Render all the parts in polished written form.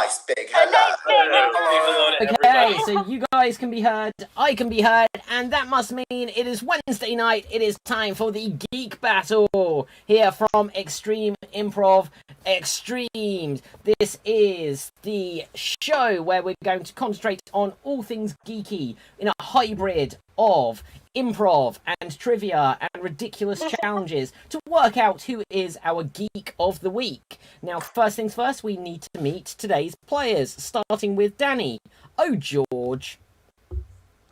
nice big hello. Okay, so you guys can be heard, I can be heard, and that must mean it is Wednesday night. It is time for the Geek Battle here from Extreme Improv Xstreamed. This is the show where we're going to concentrate on all things geeky in a hybrid of improv and trivia and ridiculous challenges to work out who is our geek of the week. Now, first things first, we need to meet today's players, starting with Danny. Oh, George.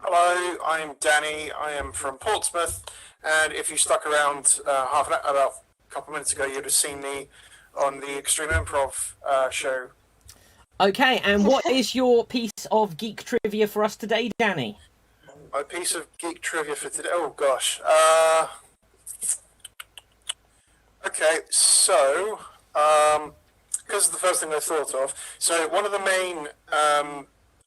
Hello, I'm Danny. I am from Portsmouth, and if you stuck around about a couple of minutes ago, you'd have seen me on the Extreme Improv show. Okay, and what is your piece of geek trivia for us today, Danny? My piece of geek trivia for today. Oh gosh. Okay, so because the first thing I thought of. So one of the main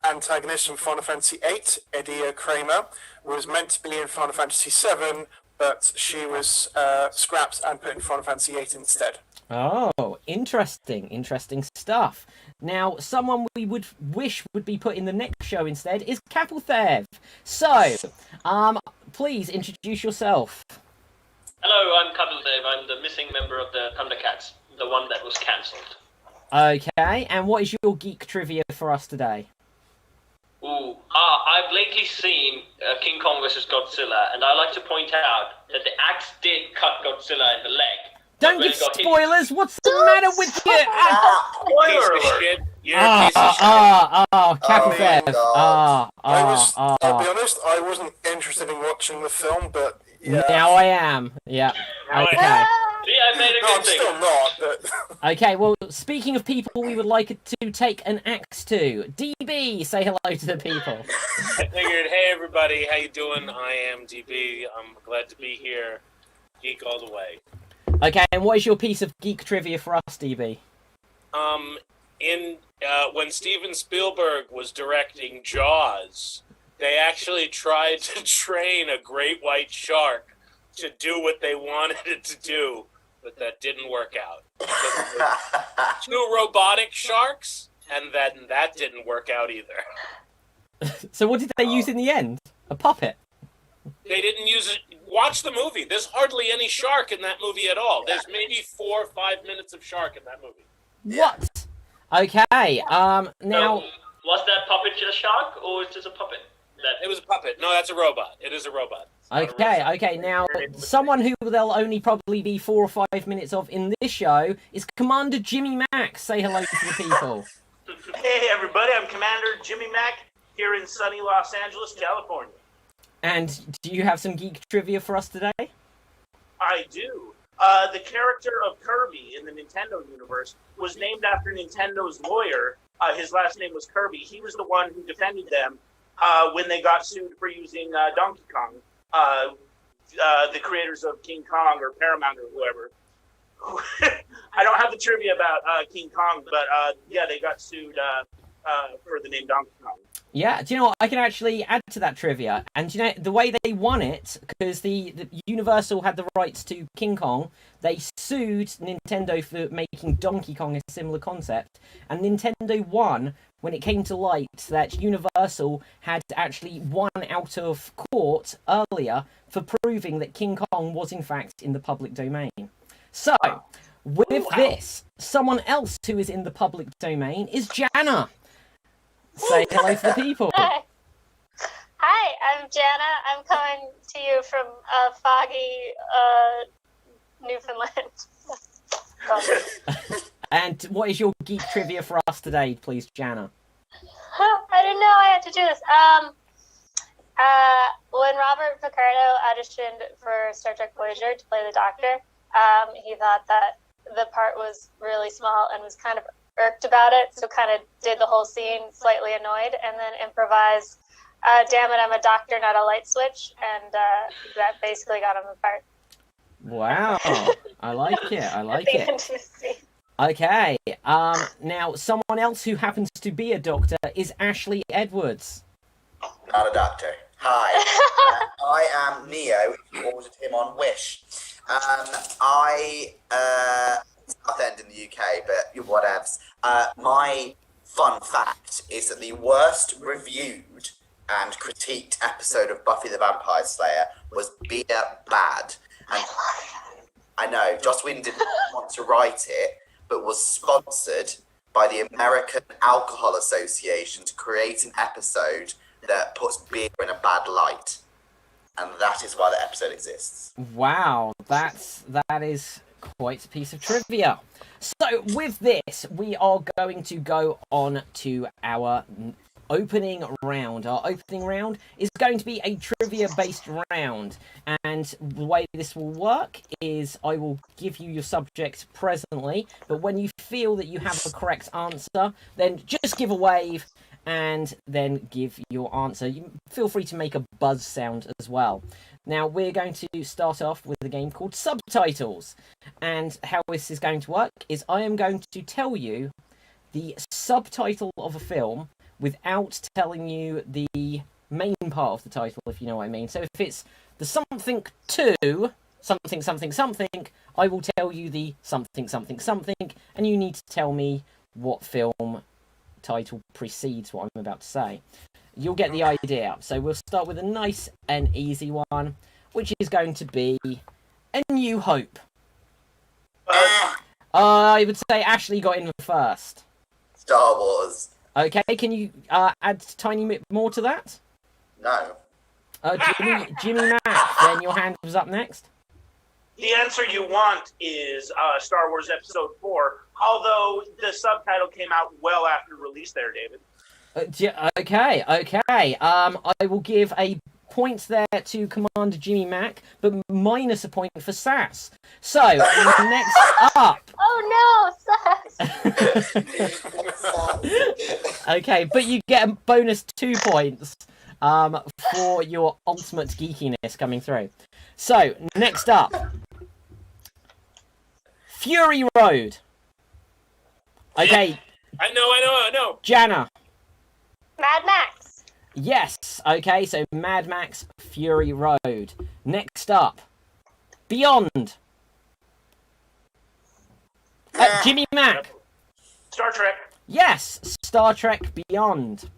antagonists from Final Fantasy VIII, Edia Kramer, was meant to be in Final Fantasy VII, but she was scrapped and put in Final Fantasy VIII instead. Oh, interesting stuff. Now, someone we would wish would be put in the next show instead is Kapilthev. So, please introduce yourself. Hello, I'm Kapilthev. I'm the missing member of the Thundercats, the one that was cancelled. Okay, and what is your geek trivia for us today? I've lately seen King Kong vs. Godzilla, and I like to point out that the axe did cut Godzilla in the leg. Don't give spoilers! What's the matter with you? Spoiler alert! Kapilthev. I'll be honest, I wasn't interested in watching the film, but yeah. Now I am. Yeah. Okay. Yeah, I made a good thing. I'm still not, but... Okay, well, speaking of people we would like to take an axe to, DB, say hello to the people. I figured, hey everybody, how you doing? I am DB. I'm glad to be here. Geek all the way. Okay, and what is your piece of geek trivia for us, DB? When Steven Spielberg was directing Jaws, they actually tried to train a great white shark to do what they wanted it to do, but that didn't work out. So 2 robotic sharks, and then that didn't work out either. So what did they use in the end? A puppet? They didn't use it. Watch the movie. There's hardly any shark in that movie at all. There's maybe 4 or 5 minutes of shark in that movie. What? Okay, now... So, was that puppet a shark, or was it just a puppet? It was a puppet. No, that's a robot. It is a robot. Okay, now, someone who there'll only probably be 4 or 5 minutes of in this show is Commander Jimmy Mack. Say hello to the people. Hey everybody, I'm Commander Jimmy Mack, here in sunny Los Angeles, California. And do you have some geek trivia for us today? I do. The character of Kirby in the Nintendo universe was named after Nintendo's lawyer. His last name was Kirby. He was the one who defended them when they got sued for using Donkey Kong. The creators of King Kong or Paramount or whoever. I don't have the trivia about King Kong, but yeah, they got sued for the name Donkey Kong. Yeah, do you know what? I can actually add to that trivia. And do you know, the way they won it, because the Universal had the rights to King Kong, they sued Nintendo for making Donkey Kong a similar concept. And Nintendo won when it came to light that Universal had actually won out of court earlier for proving that King Kong was in fact in the public domain. So, with this, someone else who is in the public domain is Jana. Say hello to the people. Hi, I'm Jana. I'm coming to you from foggy Newfoundland. And what is your geek trivia for us today, please, Jana? I didn't know I had to do this. When Robert Picardo auditioned for Star Trek Voyager to play the Doctor, he thought that the part was really small and was kind of irked about it, so kind of did the whole scene slightly annoyed, and then improvised, damn it, I'm a doctor, not a light switch, and that basically got him the part. Wow, I like it. Okay, now someone else who happens to be a doctor is Ashley Edwards. Not a doctor. Hi, I am Neo, if you ordered him on Wish. I South End in the UK, but whatevs. My fun fact is that the worst reviewed and critiqued episode of Buffy the Vampire Slayer was Beer Bad. And I know, Joss Whedon didn't want to write it, but was sponsored by the American Alcohol Association to create an episode that puts beer in a bad light. And that is why the episode exists. Wow, that is quite a piece of trivia. So with this, we are going to go on to our opening round. Our opening round is going to be a trivia-based round, and the way this will work is I will give you your subject presently, but when you feel that you have a correct answer, then just give a wave and then give your answer. You feel free to make a buzz sound as well. Now, we're going to start off with a game called Subtitles, and how this is going to work is I am going to tell you the subtitle of a film without telling you the main part of the title, if you know what I mean. So if it's the something to something something something, I will tell you the something something something, and you need to tell me what film title precedes what I'm about to say. You'll get the idea. So we'll start with a nice and easy one, which is going to be A New Hope. I would say Ashley got in first. Star Wars. Okay, can you add a tiny bit more to that? No. Jimmy Mack, then your hand was up next. The answer you want is Star Wars Episode 4, although the subtitle came out well after release there, David. Okay. I will give a point there to Commander Jimmy Mack, but minus a point for Sass. So, next up... Oh no, Sass! Okay, but you get a bonus 2 points for your ultimate geekiness coming through. So, next up... Fury Road. Okay. I know. Jana. Mad Max. Yes. Okay, so Mad Max Fury Road. Next up. Beyond. Jimmy Mack. Star Trek. Yes. Star Trek Beyond.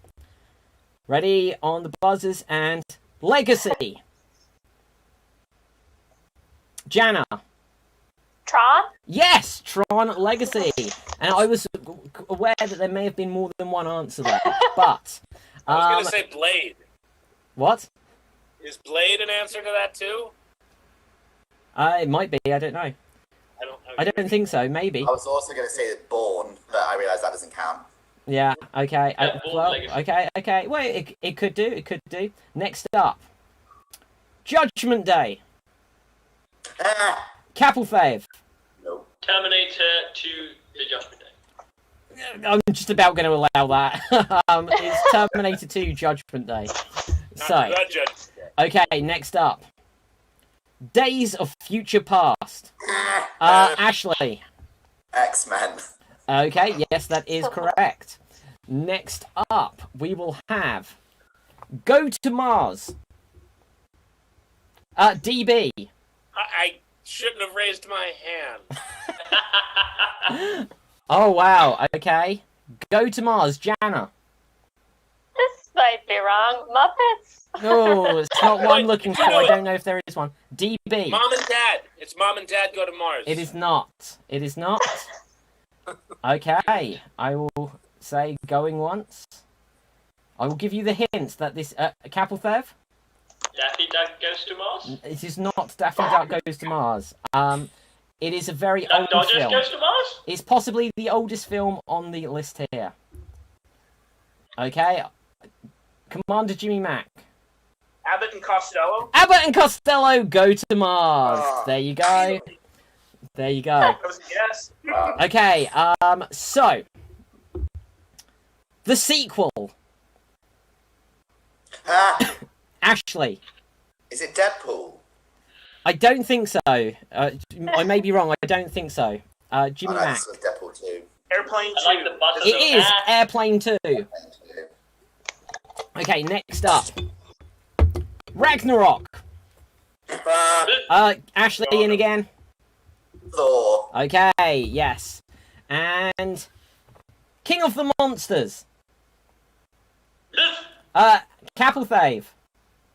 Ready on the buzzers and Legacy. Jana. Tron. Yes, Tron Legacy. And I was aware that there may have been more than one answer there, but... I was going to say Blade. What? Is Blade an answer to that too? It might be, I don't know. I don't think so, maybe. I was also going to say Bourne, but I realise that doesn't count. Yeah, okay. Bourne Legacy. Okay. Well, it could do. Next up. Judgment Day. Capelfave. No. Terminator 2, The Judgment Day. I'm just about going to allow that. It's Terminator 2 Judgment Day. So, okay, next up. Days of Future Past. Ashley. X-Men. Okay, yes, that is correct. Next up, we will have Go to Mars. DB. I shouldn't have raised my hand. Oh, wow, okay. Go to Mars, Jana. This might be wrong. Muppets. Oh, it's not what I'm looking for. I don't know if there is one. DB. Mom and Dad. It's Mom and Dad Go to Mars. It is not. Okay, I will say going once. I will give you the hint that this... Capelfev? Daffy Duck Goes to Mars? It is not Daffy Duck Goes to Mars. It is a very Duck old Dodgers film. Goes to Mars? It's possibly the oldest film on the list here. Okay. Commander Jimmy Mack. Abbott and Costello. Abbott and Costello Go to Mars. There you go. There you go. That was a guess. Okay, so... The sequel. Ashley. Is it Deadpool? I don't think so. I may be wrong. I don't think so. Jimmy Mack. This was Deadpool 2. Airplane 2. I like the buttons. It is Airplane 2. Okay, next up. Ragnarok. Ashley in again. Thor. Okay, yes. And King of the Monsters. Yes. Capelthave.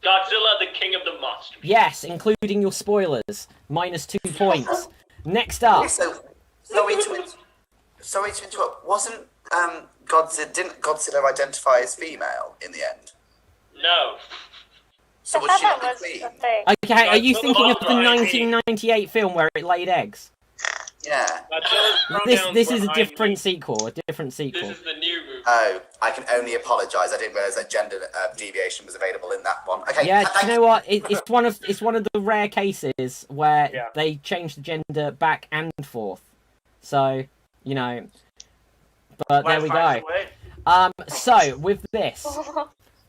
Godzilla, the king of the monsters. Yes, including your spoilers. -2 points. Next up. So, sorry to interrupt. Wasn't didn't Godzilla identify as female in the end? No. So I was thought she not that the was queen? a thing. Okay, are you Godzilla thinking of the right. 1998 film where it laid eggs? Yeah. Godzilla's This pronouns is were a I, different me. sequel. A different sequel. This is the new movie. Oh, I can only apologise. I didn't realise that gender deviation was available in that one. Okay. Yeah, thank you know what? It's one of the rare cases where Yeah. they change the gender back and forth. So, you know. But there we Last go. Finds a Way. So with this,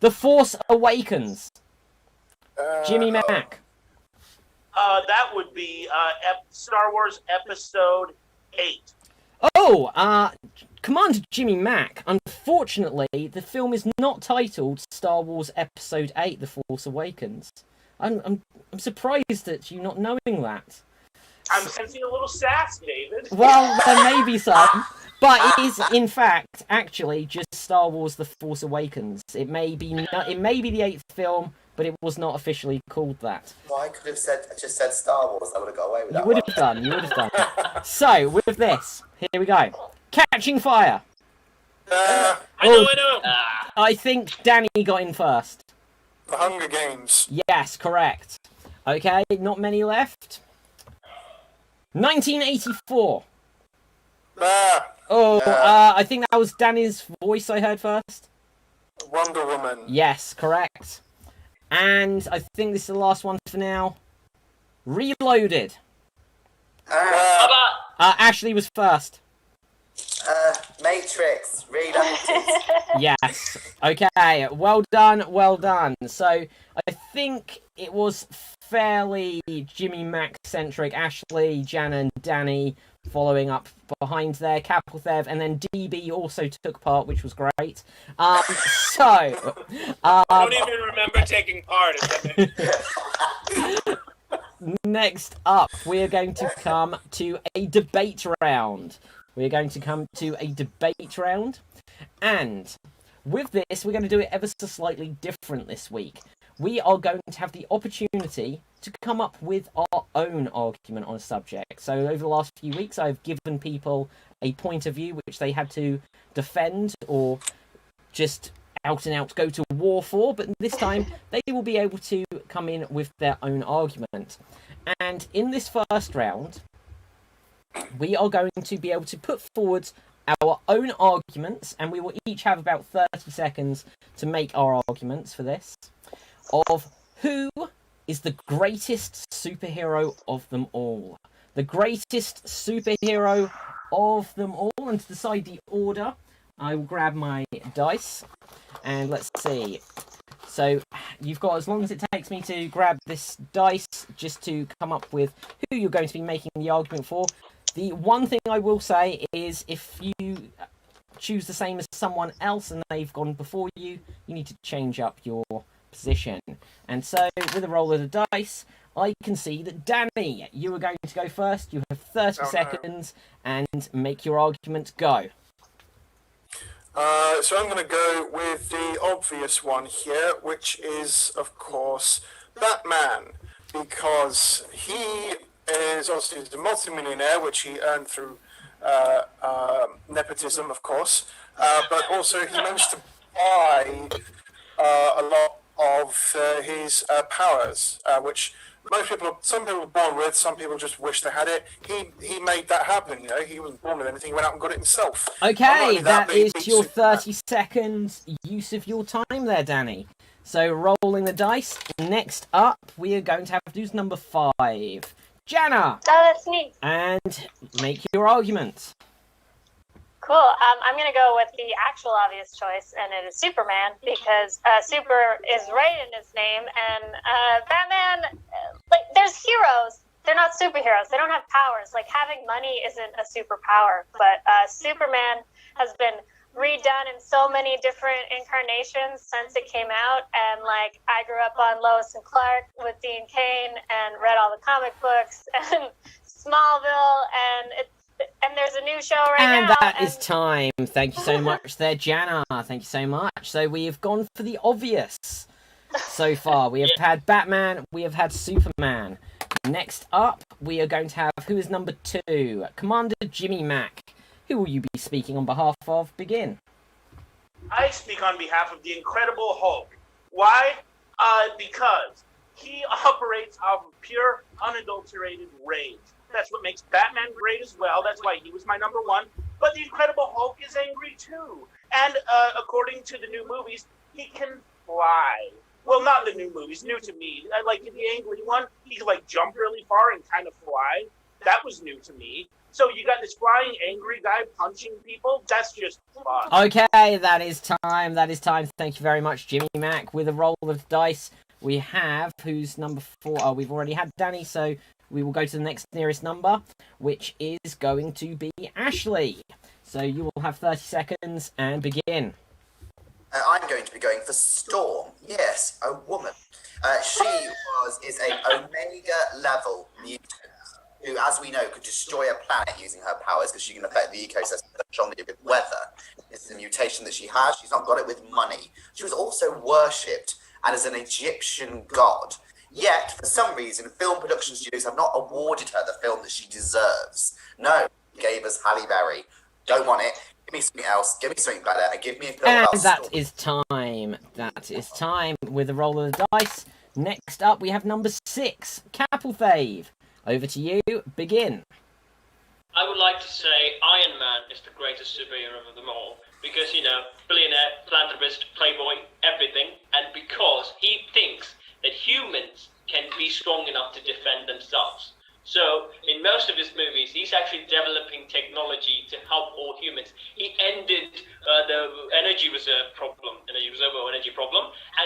The Force Awakens. Jimmy Oh. Mack. That would be Star Wars Episode 8. Oh, Commander Jimmy Mack. Unfortunately, the film is not titled Star Wars Episode 8: The Force Awakens. I'm surprised at you not knowing that. I'm sensing a little sass, David. Well, there may be some, but it is in fact actually just Star Wars: The Force Awakens. It may be the 8th film, but it was not officially called that. Well, I could have just said Star Wars. I would have got away with You that. would have done. You would have done. So with this, here we go. Catching Fire. Uh, I know. Ah. I think Danny got in first. the Hunger Games. Yes, correct. Okay, not many left. 1984. Oh, I think that was Danny's voice I heard first. Wonder Woman. Yes, correct. And I think this is the last one for now. Reloaded. How about Ashley was first. Matrix. Reloaded. Yes. Okay, well done, well done. So, I think it was fairly Jimmy Mack-centric. Ashley, Jana, and Danny following up behind there. Capelthev, and then DB also took part, which was great. I don't even remember taking part. Next up, we are going to come to a debate round. And with this, we're going to do it ever so slightly different this week. We are going to have the opportunity to come up with our own argument on a subject. So over the last few weeks, I've given people a point of view which they had to defend or just out and out go to war for, but this time they will be able to come in with their own argument. And in this first round, we are going to be able to put forward our own arguments, and we will each have about 30 seconds to make our arguments for this, of who is the greatest superhero of them all. The greatest superhero of them all, and to decide the order, I will grab my dice, and let's see. So you've got as long as it takes me to grab this dice just to come up with who you're going to be making the argument for. The one thing I will say is if you choose the same as someone else and they've gone before you, you need to change up your position. And so with a roll of the dice, I can see that Danny, you are going to go first. You have 30 seconds and make your argument go. So I'm going to go with the obvious one here, which is, of course, Batman, because he is obviously a multi-millionaire, which he earned through nepotism, of course, but also he managed to buy a lot of his powers, which some people are born with, some people just wish they had it. He made that happen, you know. He wasn't born with anything, he went out and got it himself. Okay, that but he is beat your Superman. 30 seconds use of your time there, Danny. So rolling the dice. Next up, we are going to have who's number 5. Jana! Oh, that's me. And make your argument. Cool. I'm going to go with the actual obvious choice, and it is Superman, because super is right in his name, and Batman, there's heroes. They're not superheroes. They don't have powers. Like, having money isn't a superpower, but Superman has been redone in so many different incarnations since it came out, and, I grew up on Lois and Clark with Dean Cain and read all the comic books and Smallville, and and there's a new show right And now. that is time. Thank you so much there, Jana. Thank you so much. So we have gone for the obvious so far. We have had Batman, we have had Superman. Next up, we are going to have, who is number 2? Commander Jimmy Mack. Who will you be speaking on behalf of? Begin. I speak on behalf of the Incredible Hulk. Why? Because he operates off of pure, unadulterated rage. That's what makes Batman great as well. That's why he was my number 1. But the Incredible Hulk is angry too. And according to the new movies, he can fly. Well, not the new movies, new to me. Like in the angry one, he can like jump really far and kind of fly. That was new to me. So you got this flying angry guy punching people. That's just fun. Okay, that is time. That is time. Thank you very much, Jimmy Mack. With a roll of dice, we have, who's number 4? Oh, we've already had Danny, so we will go to the next nearest number, which is going to be Ashley. So you will have 30 seconds and begin. I'm going to be going for Storm. Yes, a woman. She is an Omega level mutant who, as we know, could destroy a planet using her powers because she can affect the ecosystem strongly with weather. It's a mutation that she has. She's not got it with money. She was also worshipped and as an Egyptian god. Yet, for some reason, film production studios have not awarded her the film that she deserves. No, gave us Halle Berry. Don't want it. Give me something else. Give me something better. And give me a film And about that Storm. is time. That is time. With a roll of the dice. Next up, we have number 6, Capelthave. Over to you. Begin. I would like to say Iron Man is the greatest superhero of them all. Because, billionaire, philanthropist, playboy, everything. And because he thinks that humans can be strong enough to defend themselves. So, in most of his movies, he's actually developing technology to help all humans. He ended the energy reserve problem, and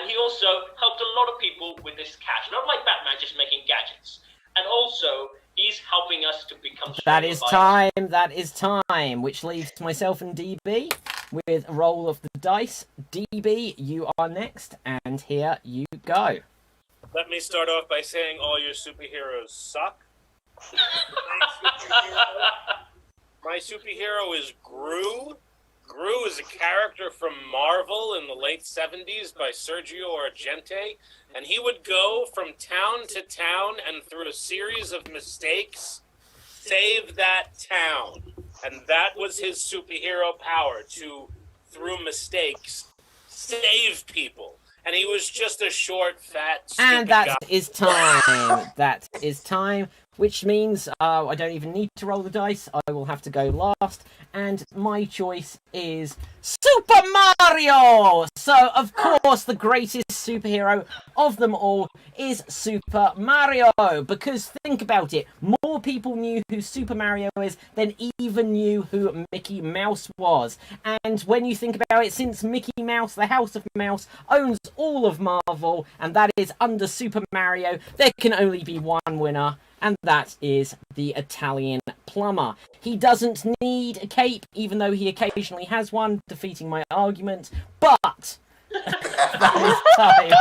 he also helped a lot of people with this cash. Not like Batman just making gadgets. And also, he's helping us to become stronger. That is time. That is time. Which leaves myself and DB with a roll of the dice. DB, you are next, and here you go. Let me start off by saying all your superheroes suck. My superhero is Gru. Gru is a character from Marvel in the late 70s by Sergio Argente, and he would go from town to town and through a series of mistakes save that town. And that was his superhero power, to, through mistakes, save people. And he was just a short, fat, stupid And that guy. is time. That is time. Which means I don't even need to roll the dice. I will have to go last. And my choice is Super Mario! So, of course, the greatest superhero of them all is Super Mario. Because think about it. More people knew who Super Mario is than even knew who Mickey Mouse was. And when you think about it, since Mickey Mouse, the House of Mouse, owns all of Marvel, and that is under Super Mario, there can only be one winner. And that is the Italian plumber. He doesn't need a cape, even though he occasionally has one, defeating my argument. But that is time.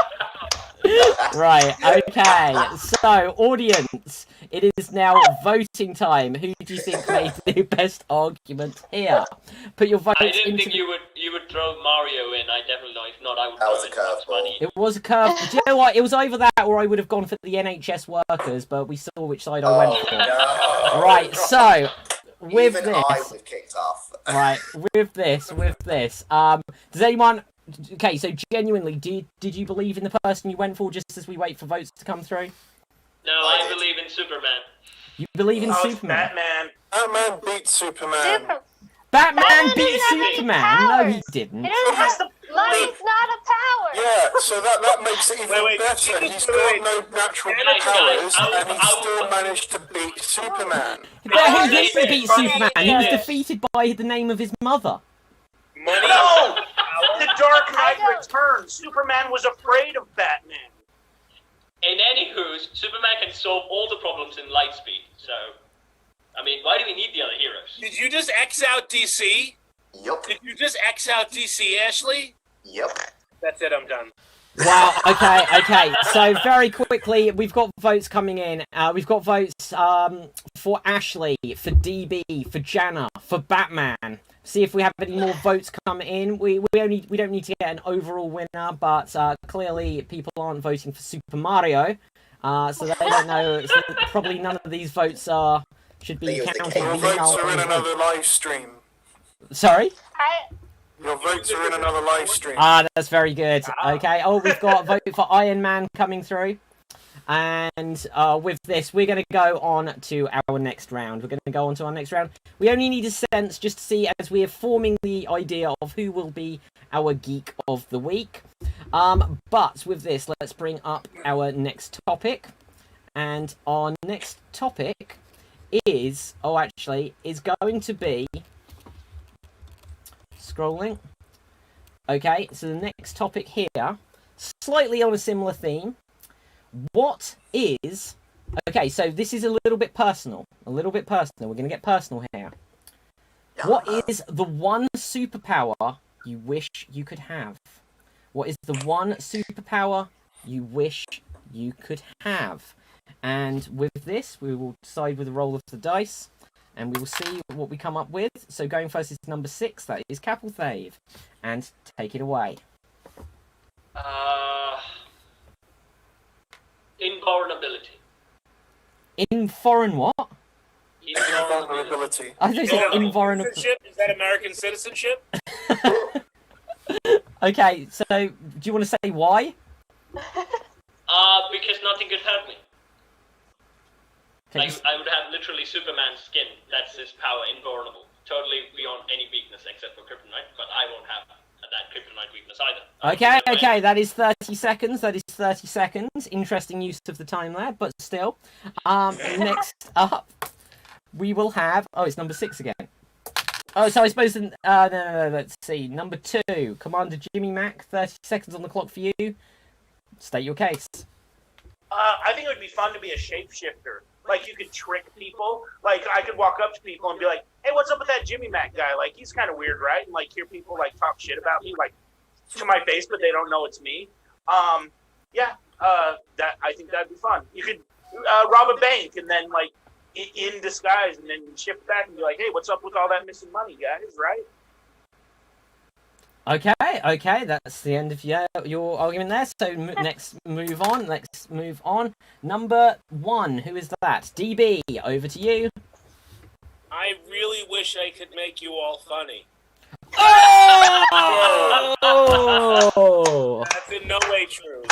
Right, okay. So, audience, it is now voting time. Who do you think made the best argument here? Put your votes I didn't into think you would throw Mario in. I definitely not. If not, I would That throw was a in Bugs curveball. Bunny. It was a curve. Do you know what? It was either that or I would have gone for the NHS workers, but we saw which side I went for. No. Right, so, with Even I this... would have kicked off. Right, with this, does anyone... Okay, so genuinely, did you believe in the person you went for just as we wait for votes to come through? No, I I did. believe in Superman. You believe in Oh, it's Superman? Batman. Batman beat Superman. Batman Batman beat doesn't have any Superman? No, he powers. didn't. It doesn't have the money's not a power. Yeah, so that makes it even Wait, better. wait, He's wait. got no natural Guys, powers, I and he will- still managed to beat Superman. But he didn't beat Money- Superman. He was Money- defeated by the name of his mother. Money. No! The Dark Knight I don't- Returns. Superman was afraid of Batman. In any who's, Superman can solve all the problems in light speed. So, I mean, why do we need the other heroes? Did you just X out DC? Yup. Did you just X out DC, Ashley? Yep. That's it, I'm done. Wow. Okay. So very quickly, we've got votes coming in. We've got votes for Ashley, for DB, for Jana, for Batman. See if we have any more votes come in. We don't need to get an overall winner, but clearly people aren't voting for Super Mario, so they don't know. So probably none of these votes should be counted. Your votes are in another live stream. Sorry. Your votes are in another live stream. That's very good. Okay. Oh, we've got a vote for Iron Man coming through. And with this, we're going to go on to our next round. We're going to go on to our next round. We only need a sense just to see as we are forming the idea of who will be our Geek of the Week. But with this, let's bring up our next topic. And our next topic is going to be... Scrolling. Okay, so the next topic here, slightly on a similar theme. What is... Okay, so this is a little bit personal. We're going to get personal here. What is the one superpower you wish you could have? What is the one superpower you wish you could have? And with this, we will decide with a roll of the dice. And we will see what we come up with. So going first is number 6. That is Capel Thave. And take it away. Invulnerability. In foreign what? Invulnerability. I think it's invulnerability. Is that American citizenship? Okay, so do you want to say why? Because nothing could hurt me. Okay, I would have literally Superman's skin. That's his power, invulnerable. Totally beyond any weakness except for kryptonite, but I won't have that kryptonite weakness either. Okay, that is 30 seconds. Interesting use of the time there, but still. Next up, we will have... Oh, it's number 6 again. Oh, so I suppose... No, let's see. Number 2, Commander Jimmy Mac, 30 seconds on the clock for you. State your case. I think it would be fun to be a shapeshifter. Like, you could trick people. Like, I could walk up to people and be like, hey, what's up with that Jimmy Mac guy? Like, he's kind of weird, right? And, like, hear people, like, talk shit about me, like, to my face, but they don't know it's me. I think that'd be fun. You could rob a bank and then, like, in disguise and then shift back and be like, hey, what's up with all that missing money, guys, right? Okay, that's the end of your argument there. So let's move on. Number 1, who is that? DB, over to you. I really wish I could make you all funny. Oh! That's in no way true.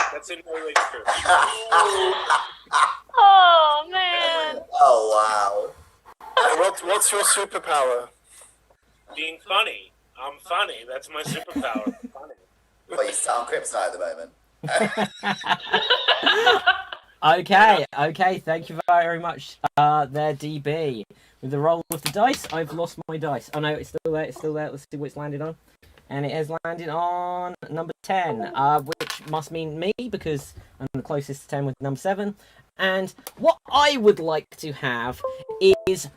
Oh, man. Oh, wow. What's your superpower? Being funny. I'm funny. That's my superpower. I'm funny. Well, you sit on Kryptonite at the moment. Okay, thank you very much, there, DB. With the roll of the dice, I've lost my dice. Oh no, it's still there, Let's see what it's landed on. And it has landed on number 10, which must mean me, because I'm the closest to 10 with number 7. And what I would like to have is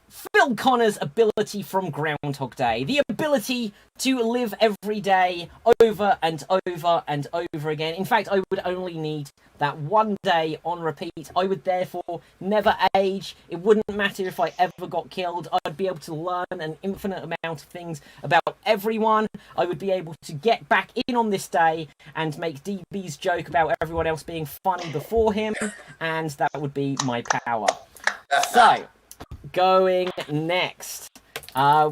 Phil Connor's ability from Groundhog Day. The ability to live every day over and over and over again. In fact, I would only need that one day on repeat. I would therefore never age. It wouldn't matter if I ever got killed. I'd be able to learn an infinite amount of things about everyone. I would be able to get back in on this day and make DB's joke about everyone else being funny before him. And that would be my power. So... going next,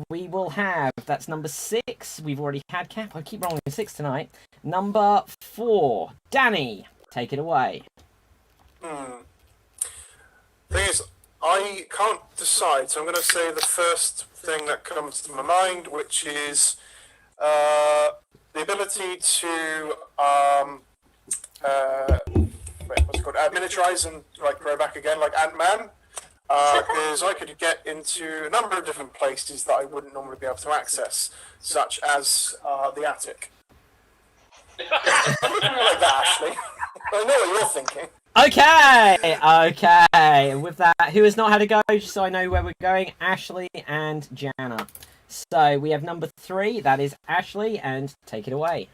we will have, that's number 6, we've already had Cap, I keep rolling 6 tonight. Number 4, Danny, take it away. Thing is, I can't decide, so I'm going to say the first thing that comes to my mind, which is the ability to, miniaturize and, like, grow back again, like Ant-Man. Because I could get into a number of different places that I wouldn't normally be able to access, such as the attic. Like that, Ashley. I know what you're thinking. Okay. With that, who has not had a go, just so I know where we're going? Ashley and Jana. So we have number 3, that is Ashley, and take it away.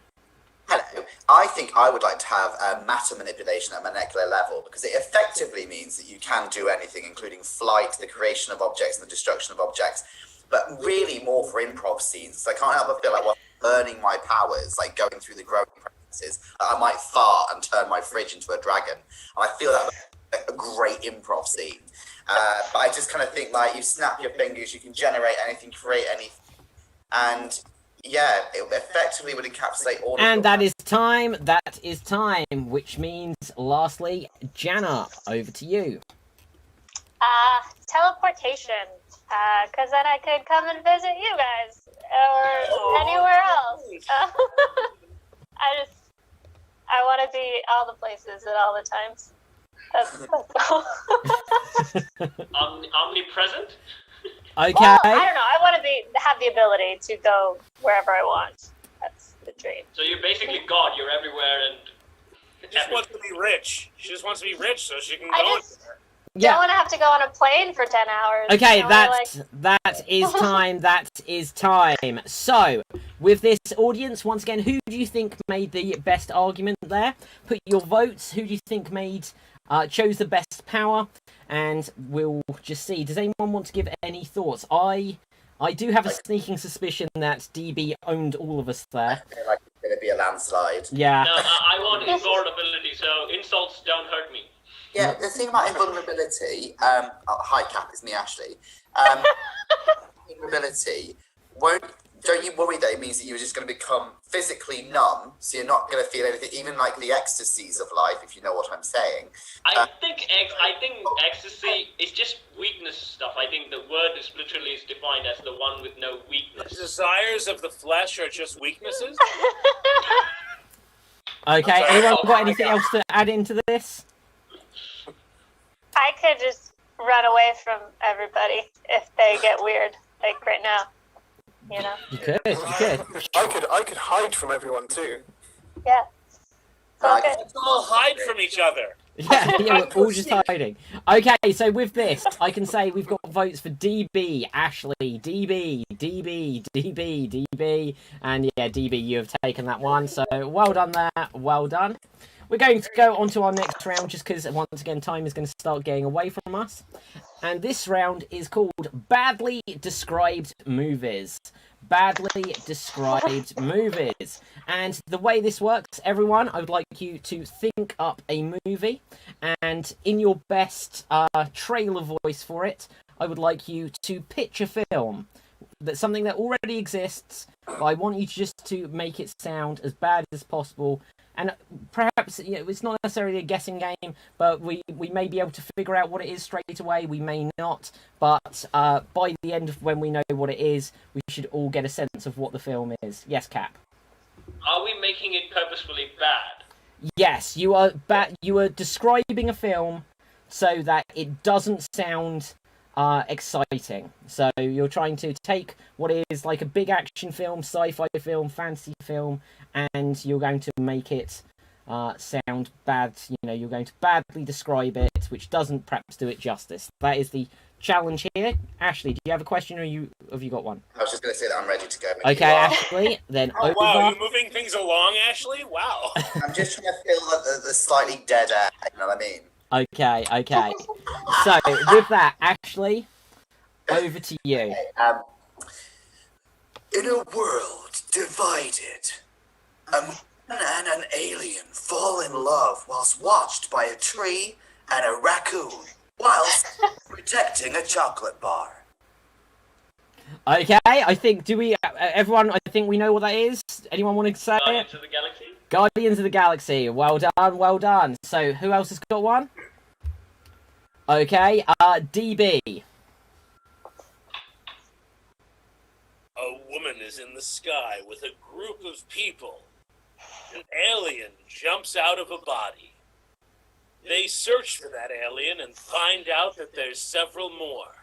Hello, I think I would like to have matter manipulation at molecular level, because it effectively means that you can do anything, including flight, the creation of objects, and the destruction of objects, but really more for improv scenes. So I can't help but feel like while learning my powers, like going through the growing processes, I might fart and turn my fridge into a dragon. And I feel that like a great improv scene. But I just kind of think, like, you snap your fingers, you can generate anything, create anything, and yeah, it effectively would encapsulate all of And your that is time. That is time. Which means, lastly, Jana, over to you. Teleportation. Because then I could come and visit you guys or anywhere else. I want to be all the places at all the times. That's all. Omnipresent? Okay. Well, I don't know. I want to have the ability to go wherever I want. That's the dream. So you're basically God. You're everywhere and. She just wants to be rich. She just wants to be rich so she can I go. just don't want to have to go on a plane for 10 hours. Okay, You know, that is time. That is time. So, with this audience, once again, who do you think made the best argument there? Put your votes. Who do you think chose the best power? And we'll just see. Does anyone want to give any thoughts? I do have a sneaking suspicion that DB owned all of us there. I feel like it's going to be a landslide. Yeah. No, I want invulnerability, so insults don't hurt me. Yeah, the thing about invulnerability, hi Cap, it's me, Ashley. Invulnerability, don't you worry that it means that you're just going to become physically numb, so you're not going to feel anything, even like the ecstasies of life, if you know what I'm saying. I think ecstasy is just weakness stuff. I think the word is literally defined as the one with no The weakness. desires of the flesh are just weaknesses? Okay, anyone got anything else to add into this? I could just run away from everybody if they get weird, like right now. You know? You could. I could hide from everyone too. Yeah. It's all good. Let's all hide from each other. Yeah, we're all just hiding. Okay, so with this, I can say we've got votes for DB, Ashley, DB, and yeah, DB, you have taken that one, so well done there, well done. We're going to go on to our next round, just because, once again, time is going to start getting away from us. And this round is called Badly Described Movies. Badly Described Movies. And the way this works, everyone, I would like you to think up a movie. And in your best trailer voice for it, I would like you to pitch a film. That's something that already exists, but I want you just to make it sound as bad as possible. And perhaps it's not necessarily a guessing game, but we may be able to figure out what it is straight away. We may not, but by the end of when we know what it is, we should all get a sense of what the film is. Yes, Cap. Are we making it purposefully bad? Yes, you are describing a film so that it doesn't sound exciting. So you're trying to take what is like a big action film, sci-fi film, fantasy film, and you're going to make it sound bad. You're going to badly describe it, which doesn't perhaps do it justice. That is the challenge here. Ashley, do you have a question, or have you got one? I was just going to say that I'm ready to go. Okay, Ashley, then over. Wow, you're moving things along, Ashley? Wow. I'm just trying to fill the slightly dead air, you know what I mean? Okay. So, with that, Ashley, over to you. In a world divided, a man and an alien fall in love whilst watched by a tree and a raccoon whilst protecting a chocolate bar. Okay, I think, everyone, I think we know what that is. Anyone want to say it? Guardians of the Galaxy? Guardians of the Galaxy. Well done. So, who else has got one? Okay, DB. A woman is in the sky with a group of people. An alien jumps out of a body. They search for that alien and find out that there's several more.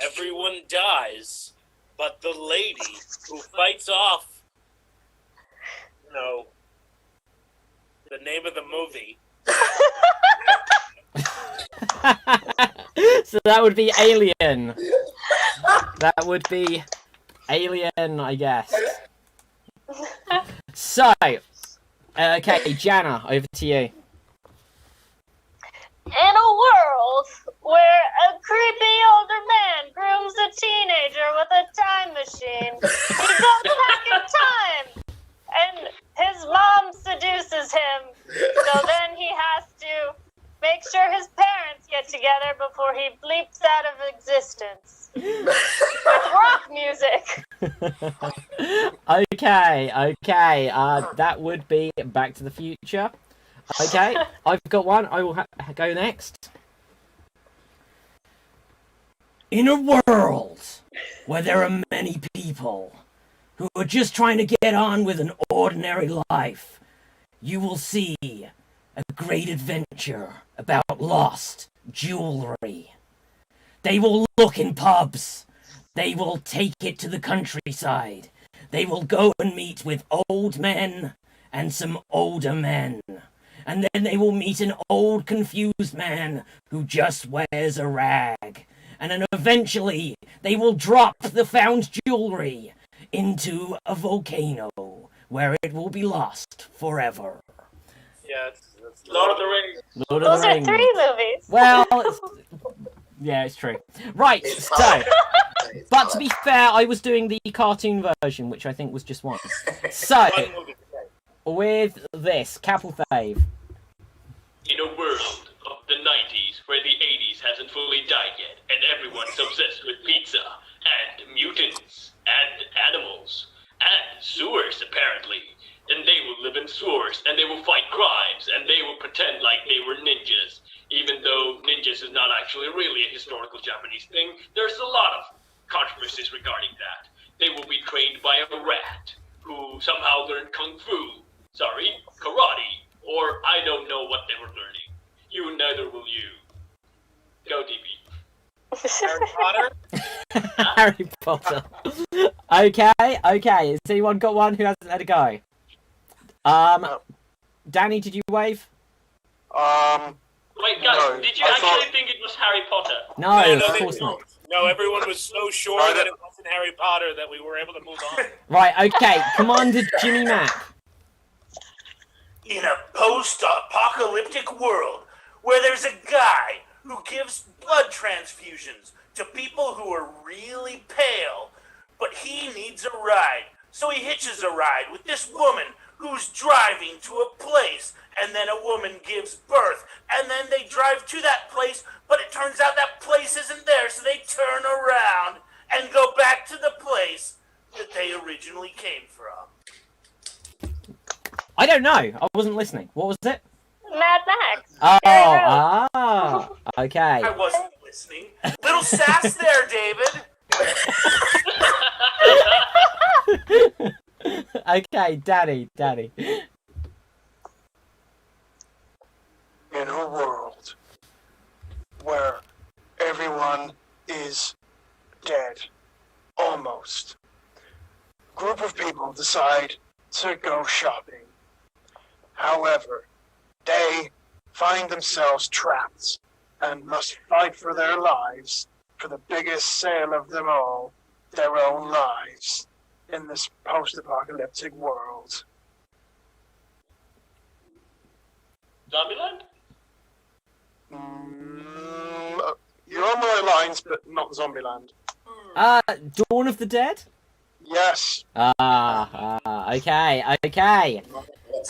Everyone dies, but the lady who fights off, the name of the movie. So that would be Alien. That would be Alien, I guess. So, Okay, Jana, over to you. In a world where a creepy older man grooms a teenager with a time machine, he goes back in time, and his mom seduces him. So then he has to make sure his parents get together before he bleeps out of existence. With rock music. Okay. That would be Back to the Future. Okay, I've got one. I will go next. In a world where there are many people who are just trying to get on with an ordinary life, you will see a great adventure about lost jewelry. They will look in pubs. They will take it to the countryside. They will go and meet with old men and some older men. And then they will meet an old confused man who just wears a rag. And then eventually they will drop the found jewelry into a volcano where it will be lost forever. Yeah, Lord of the Rings. Lord of Those the are Rings. 3 movies. Well, yeah, it's true. Right, so, but to be fair, I was doing the cartoon version, which I think was just one. So, one movie. with this, Capital Fave. In a world of the 90s where the 80s hasn't fully died yet, and everyone's obsessed with pizza, and mutants, and animals, and sewers apparently, and they will live in sewers, and they will fight crimes, and they will pretend like they were ninjas. Even though ninjas is not actually really a historical Japanese thing, there's a lot of controversies regarding that. They will be trained by a rat, who somehow learned kung fu, karate, or I don't know what they were learning. You neither will you. Go, DB. Harry Potter? Harry Potter. Okay. Has anyone got one who hasn't had a go? Danny, did you wave? Wait, guys, No, did you I actually thought- think it was Harry Potter? No, No, of they course don't. not. No, everyone was so sure I that don't- it wasn't Harry Potter that we were able to move on. Right, okay. Commander Jimmy Mack. In a post-apocalyptic world where there's a guy who gives blood transfusions to people who are really pale, but he needs a ride. So he hitches a ride with this woman who's driving to a place, and then a woman gives birth, and then they drive to that place, but it turns out that place isn't there, so they turn around and go back to the place that they originally came from. I don't know. I wasn't listening. What was it? Mad Max. Okay. I wasn't listening. Little sass there, David. Okay, Daddy. In a world where everyone is dead, almost, a group of people decide to go shopping. However, they find themselves trapped and must fight for their lives for the biggest sale of them all, their own lives, in this post-apocalyptic world. Zombieland? You're on my lines, but not Zombieland. Dawn of the Dead? Yes. Okay.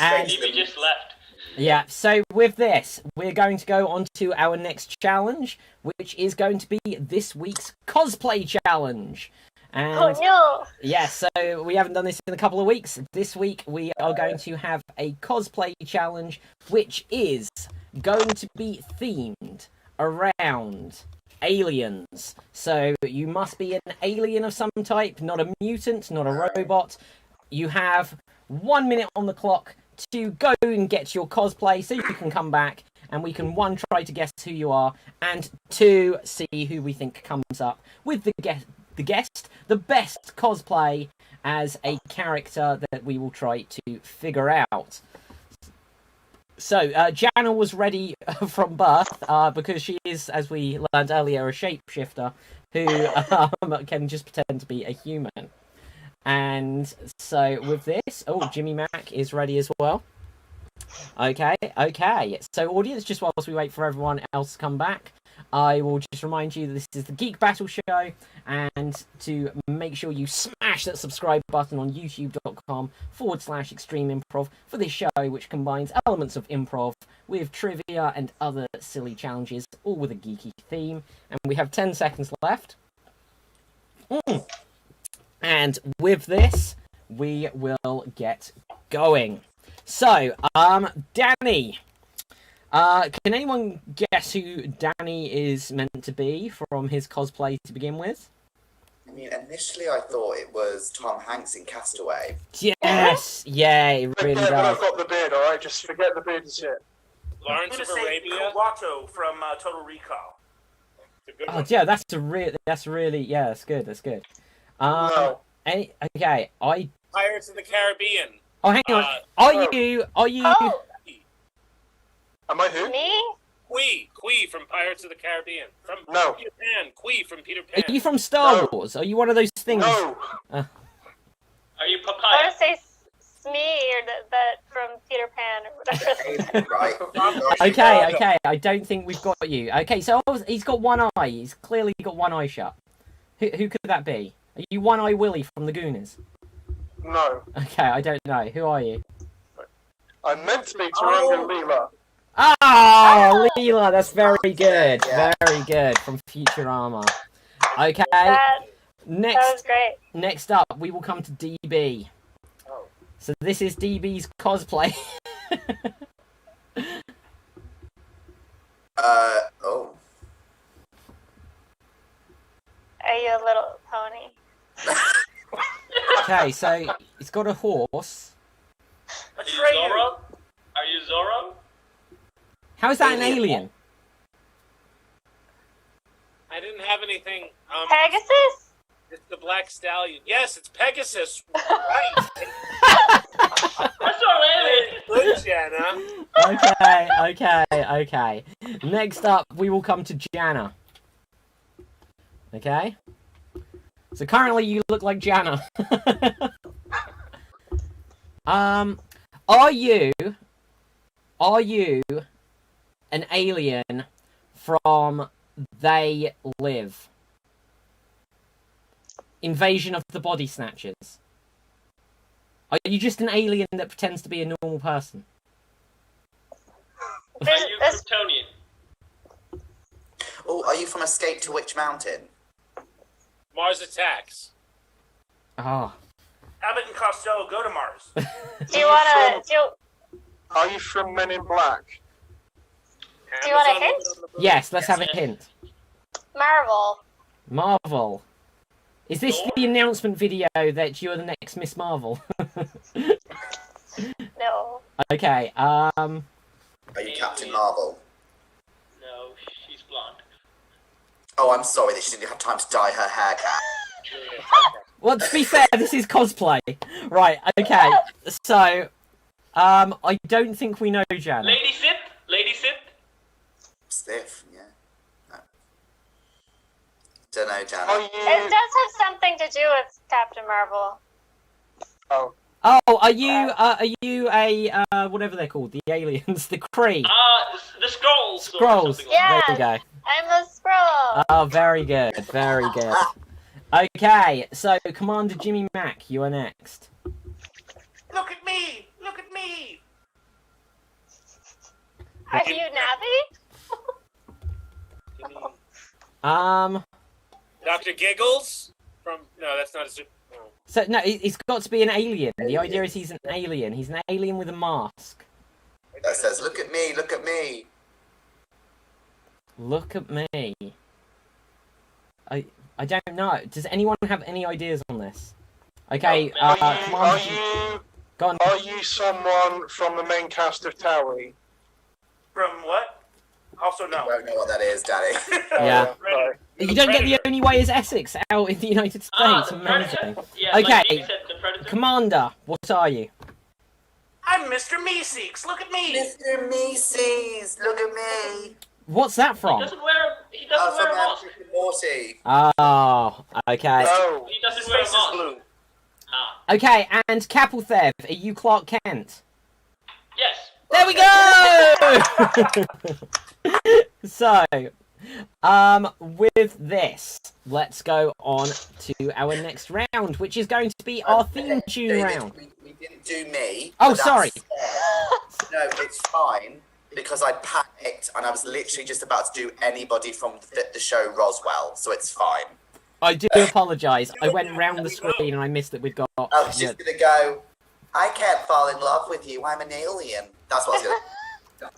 And DB just left. yeah, so with this, we're going to go on to our next challenge, which is going to be this week's cosplay challenge. And Oh no! yes, so we haven't done this in a couple of weeks. This week we are going to have a cosplay challenge, which is going to be themed around aliens. So you must be an alien of some type, not a mutant, not a robot. You have 1 minute on the clock to go and get your cosplay so you can come back and we can, 1, try to guess who you are, and 2, see who we think comes up with the best cosplay as a character that we will try to figure out. So, Jana was ready from birth because she is, as we learned earlier, a shapeshifter who can just pretend to be a human. And so with this, Jimmy Mack is ready as well. Okay. So, audience, just whilst we wait for everyone else to come back, I will just remind you that this is the Geek Battle Show, and to make sure you smash that subscribe button on youtube.com/Extreme Improv for this show, which combines elements of improv with trivia and other silly challenges, all with a geeky theme. And we have 10 seconds left. And with this, we will get going. So, Danny. Can anyone guess who Danny is meant to be from his cosplay to begin with? I mean, initially I thought it was Tom Hanks in Castaway. Yes! Yeah, it really Forget that does. I've got the beard, alright? Just forget the beard is it. I'm Lawrence going of to say Arabia. Kawato from Total Recall. It's a good Oh, one. yeah, that's really, yeah, that's good. No. Okay, Pirates of the Caribbean. oh, hang on. Are you, Oh, Am I who? me? Quee from Pirates of the Caribbean. From No. Peter Pan. Quee from Peter Pan. are you from Star No. Wars? Are you one of those things? No. Are you I papaya? want to say Smee or that from Peter Pan or whatever. Right. Okay, I don't think we've got you. Okay, so he's got one eye. He's clearly got one eye shut. Who could that be? Are you One Eye Willie from the Goonies? No. Okay, I don't know. Who are you? I'm meant to be Taranga Leela. Oh, Leela, that's very good. Yeah. Very good from Futurama. Okay, That was great. next up, we will come to DB. Oh. So this is DB's cosplay. Oh. Are you a little pony? Okay, so he's got a horse. A Are you Atreyu. Zorro? Are you Zorro? How is that an alien? I didn't have anything. Pegasus? It's the Black Stallion. Yes, it's Pegasus. Right. That's not an alien. Good, Jenna. Okay. Next up, we will come to Jana. Okay? So currently you look like Jana. Are you an alien from They Live? Invasion of the Body Snatchers. Are you just an alien that pretends to be a normal person? Are you Kryptonian? Oh, are you from Escape to Witch Mountain? Mars Attacks. Oh. Abbott and Costello go to Mars. Do you want to? Are you from Men in Black? Do you want a Amazon hint? on the moon. Yes, let's have a hint. Marvel. Marvel. Is this the announcement video that you're the next Miss Marvel? No. Okay, Are you Captain Marvel? No, she's blonde. Oh, I'm sorry that she didn't have time to dye her hair, Cat. well, to be fair, this is cosplay. Right, okay. So, I don't think we know Janet. Lady Sith? Lady Sith? Stiff, yeah. No. Don't know, Are Janet. It you? does have something to do with Captain Marvel. Oh. Oh, are you a, whatever they're called, the aliens, the Kree? The Skrulls. or Skrulls. something like Yeah. There you go. I'm a Skrull. Oh, very good, very good. Okay, so Commander Jimmy Mack, you are next. Look at me! Look at me! Are you Navi? Dr. Giggles from that's not a super. No. So, no, it's got to be an alien. The idea is he's an alien. He's an alien with a mask. That says, look at me, look at me. Look at me. I don't know. Does anyone have any ideas on this? Okay, Are Commander you? Go on. Are you someone from the main cast of Towie? From what? Also, I no. don't know what that is, Daddy. Yeah. Sorry. You don't get the only way is Essex out in the United States. the Amazing. Predator? Yeah, Okay. like Jimmy said, the Predator. Commander, what are you? I'm Mr. Meeseeks. Look at me! Mr. Macy's, look at me. What's that He from? doesn't wear a mask. Rick and Morty. Oh, okay. No. He doesn't His wear a face is mask. blue. Ah, Okay, and Capelthev, are you Clark Kent? yes. There There we go! So, with this, let's go on to our next round, which is going to be our theme tune David, round. We didn't do me. Oh, but that's sorry. fair. No, it's fine because I panicked and I was literally just about to do anybody from the show Roswell, so it's fine. I do apologise. I went round the screen and I missed that we'd got. I was just gonna go. I can't fall in love with you. I'm an alien. That's what I was gonna.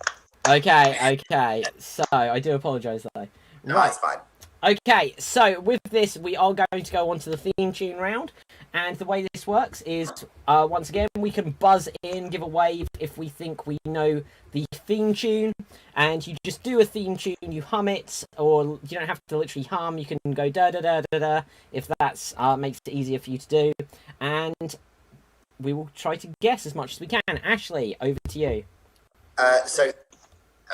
Okay. So I do apologise though. No, it's fine. Okay, so with this, we are going to go on to the theme tune round, and the way this works is, once again, we can buzz in, give a wave if we think we know the theme tune, and you just do a theme tune, you hum it, or you don't have to literally hum, you can go da-da-da-da-da, if that makes it easier for you to do, and we will try to guess as much as we can. Ashley, over to you. So,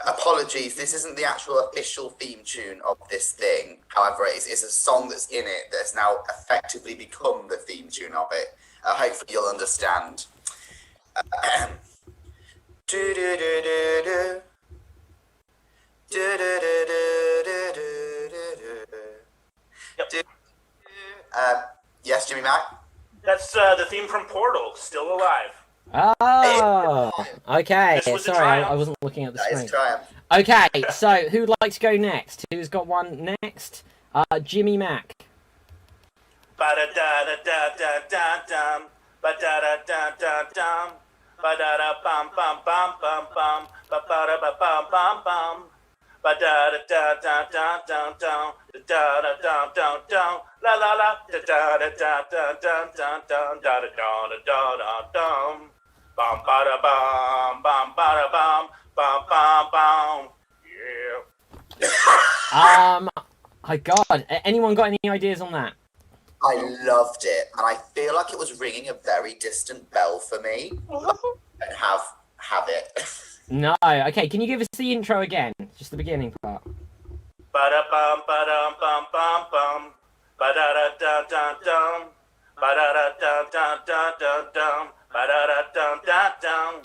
apologies, this isn't the actual official theme tune of this thing. However, it's a song that's in it that's now effectively become the theme tune of it. Hopefully you'll understand. Yes, Jimmy Mac? That's the theme from Portal, Still Alive. Oh, okay. This was a Sorry, triumph. I wasn't looking at the That is screen. triumph. Okay, so who'd like to go next? Who's got one next? Jimmy Mac. Ba-da-da-da-da-da-dum. Ba-da-da-da-da-dum. Ba-da-da-bum-bum-bum-bum-bum. Ba-ba-da-ba-bum-bum-bum. Ba-da-da-da-da-da-dum-dum. Da-da-da-dum-dum-dum. La la la. Da-da-da-da-da-dum-dum-dum. Da-da-da-da-da-dum. Bum ba-da-bum. Bum ba-da-bum. Bum bum bum. Yeah. My God, anyone got any ideas on that? I loved it, and I feel like it was ringing a very distant bell for me. And have it. No. Okay, can you give us the intro again? Just the beginning part. Ba-da-bum, ba-dum, bum, bum, bum. Ba-da-da-dum-dum-dum. Ba-da-da-dum-dum-dum-dum. Ba-da-da-dum-dum-dum.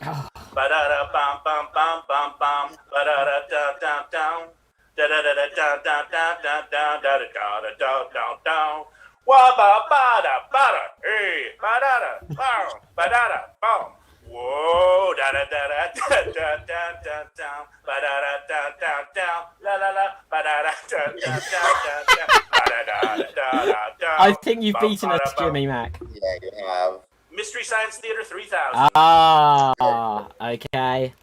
Ba-da-da-bum, bum, bum, bum, bum. Ba-da-da-dum-dum-dum. Da-da-da-da-dum-dum-dum-da-da-da-da-da-da-da-da. Wa-ba-ba-da-ba-da. Hey, ba-da-da-bum, ba-da-da-bum. Whoa, da-da-da-da-da-da-da-da-da. Ba-da-da-da-da-da. La la la. Ba-da-da-da-da-da-da. Ba-da-da-da-da-da. I think you've beaten us, Jimmy Mac. Yeah, you have. Mystery Science Theater 3000. Okay.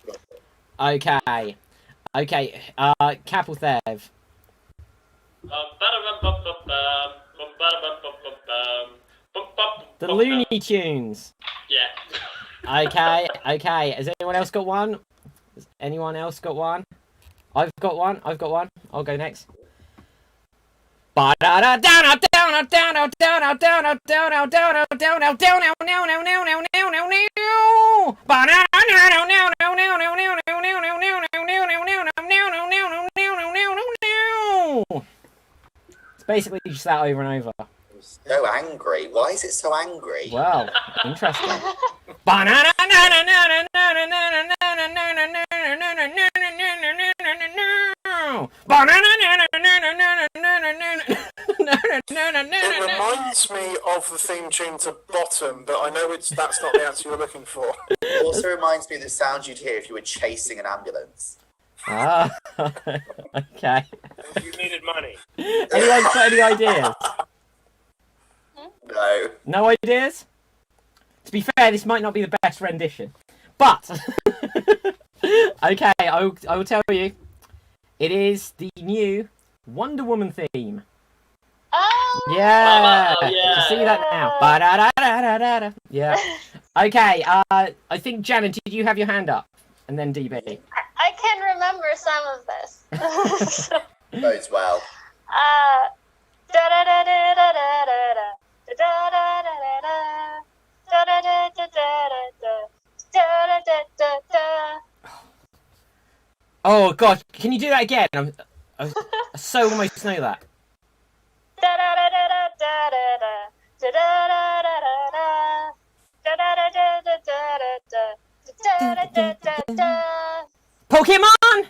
Capel Thev. The Looney Tunes. Yeah. Okay. Has anyone else got one? Has anyone else got one? I've got one. I'll go next. It's basically just that over and over. So angry. Why is it so angry? Wow, interesting. It reminds me of the theme tune to Bottom, but I know that's not the answer you're looking for. It also reminds me of the sound you'd hear if you were chasing an ambulance. Ah, okay. You needed money. Anyone got any ideas? No. No ideas? To be fair, this might not be the best rendition. But, okay, I will tell you. It is the new Wonder Woman theme. Oh! Yeah! Oh, yeah. You see that now? Ba-da-da-da-da-da-da. Yeah. Okay, I think, Janet, did you have your hand up? And then DB. I can remember some of this. Bodes well. Da-da-da-da-da-da-da. Da-da-da-da-da-da. Da-da-da-da-da-da. Da-da-da-da-da. Oh, God, can you do that again? I so almost know that. Da-da-da-da-da-da-da. Da-da-da-da-da-da. Da-da-da-da-da-da-da. Da, da, da, da, da. Pokemon!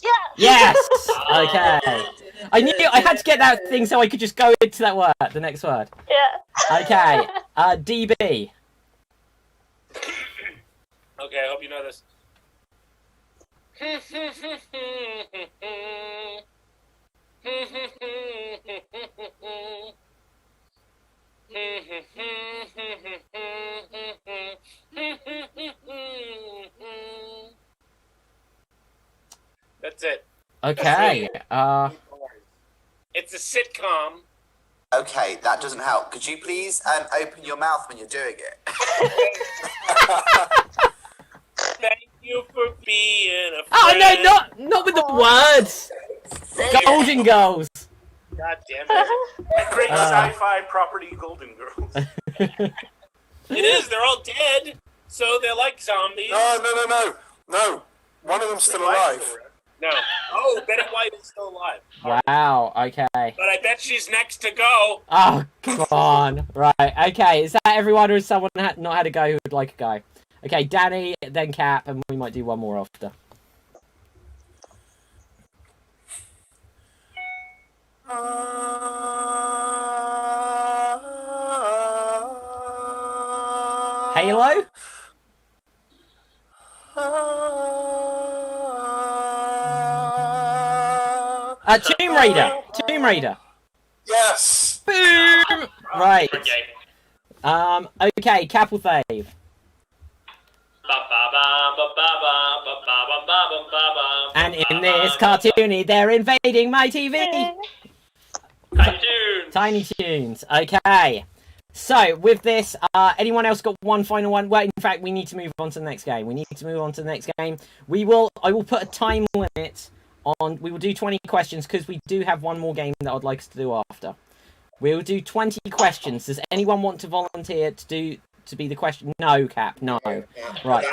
Yeah. Yes! Okay. I knew I had to get that thing so I could just go into that word, the next word. Yeah. Okay. DB. Okay, I hope you know this. That's it. Okay. It's a sitcom. Okay, that doesn't help. Could you please open your mouth when you're doing it? Thank you for being a friend. Oh no, not with the words. Golden Girls. God damn it. A great sci-fi property, Golden Girls. It is. They're all dead, so they're like zombies. No. One of them's still alive. No. Oh, Betty White is still alive. Wow. Okay. But I bet she's next to go. Oh, come on. Right. Okay. Is that everyone, or is someone not had a go who would like a go? Okay, Danny, then Cap, and we might do one more after. Halo? Tomb Raider. Tomb Raider. Yes. Boom. Right. Okay. Okay, Cap will save. And in this cartoony, they're invading my TV. Tiny Toons. Tiny Toons. Okay. So, with this, anyone else got one final one? Well, in fact, we need to move on to the next game. I will put a time limit on. We will do 20 questions because we do have one more game that I'd like us to do after. We'll do 20 questions. Does anyone want to volunteer to be the question? No, Cap. No. Right.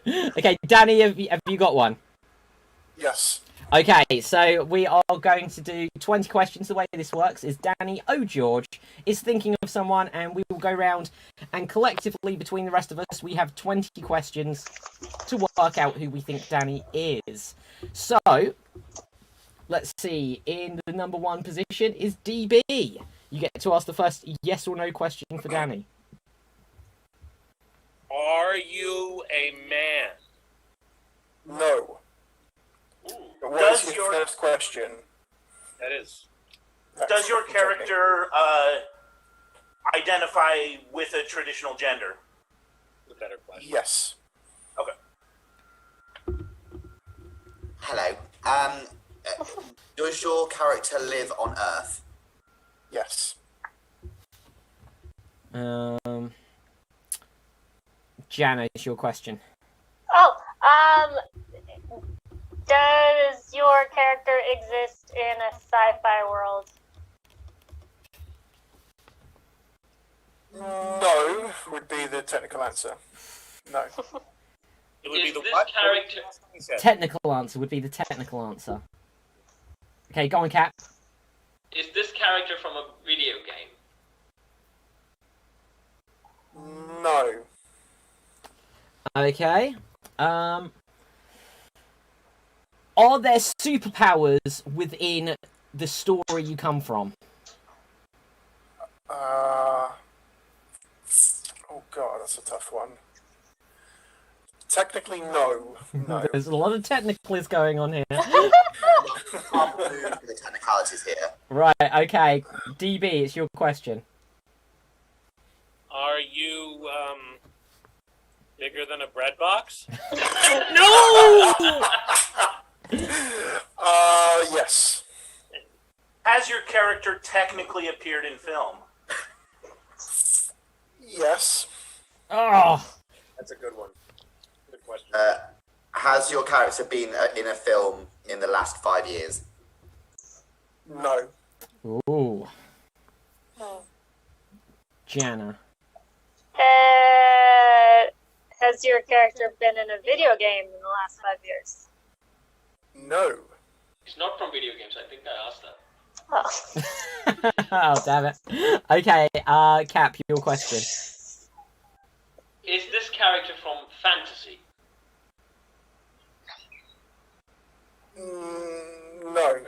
Okay, Danny, have you got one? Yes. Okay, so we are going to do 20 questions. The way this works is Danny O'George is thinking of someone, and we will go round, and collectively between the rest of us, we have 20 questions to work out who we think Danny is. So, let's see. In the number one position is DB. You get to ask the first yes or no question for Danny. Are you a man? No. What is your first question? That is. Does your character identify with a traditional gender? The better question. Yes. Okay. Hello. Does your character live on Earth? Yes. Jana, is your question. Does your character exist in a sci-fi world? No would be the technical answer. No. It would be Is the this what? character... Technical answer would be the technical answer. Okay, go on, Cap. Is this character from a video game? No. Okay. Are there superpowers within the story you come from? Oh god, that's a tough one. Technically, no. No. There's a lot of technicals going on here. Can't move the technicalities here. Right, okay. DB, it's your question. Are you bigger than a bread box? No! Yes. Has your character technically appeared in film? Yes. Oh. That's a good one. Good question. Has your character been in a film in the last 5 years? No. Ooh. Jana. Has your character been in a video game in the last 5 years? No. It's not from video games. I think I asked that. Oh. Oh, damn it. Okay, Cap, your question. Is this character from fantasy? No.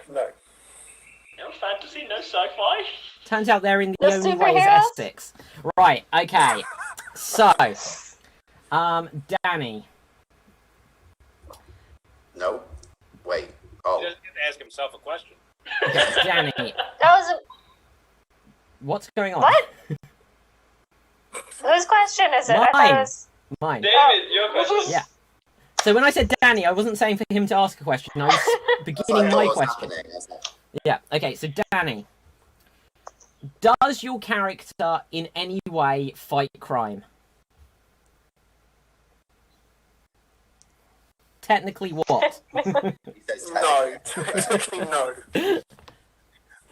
No fantasy, no sci-fi. Turns out they're in the No only way is superheroes? Essex. Right, okay. So, Danny. No. Wait. He Oh. doesn't get to ask himself a question. Okay, Danny. That was What's going on? what? Whose question is it? I thought Mine. it was. Mine. David, your question. Yeah. So when I said Danny, I wasn't saying for him to ask a question. I was beginning my question. Yeah. Okay. So Danny, does your character in any way fight crime? Technically, what? He says No. Technically, no.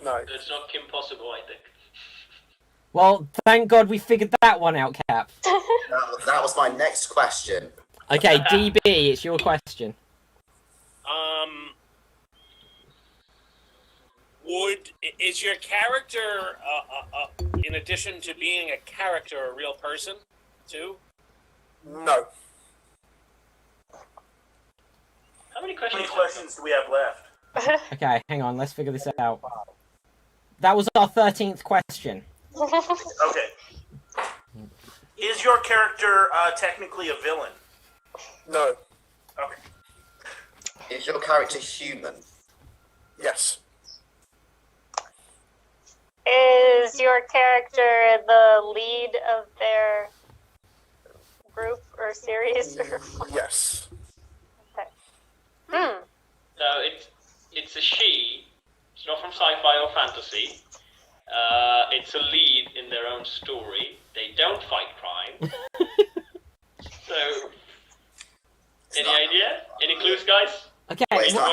No. It's not impossible, I think. Well, thank God we figured that one out, Cap. That was my next question. Okay, DB, it's your question. Is your character, in addition to being a character, a real person, too? No. How many How questions? many questions do we have left? Okay, hang on, let's figure this out. That was our 13th question. Okay. Is your character technically a villain? No. Okay. Is your character human? Yes. Is your character the lead of their group or series? Yes. Hmm. So it's a she. It's not from sci-fi or fantasy. It's a lead in their own story. They don't fight crime. So, any idea? Any clues, guys? Okay, Wait, it's well,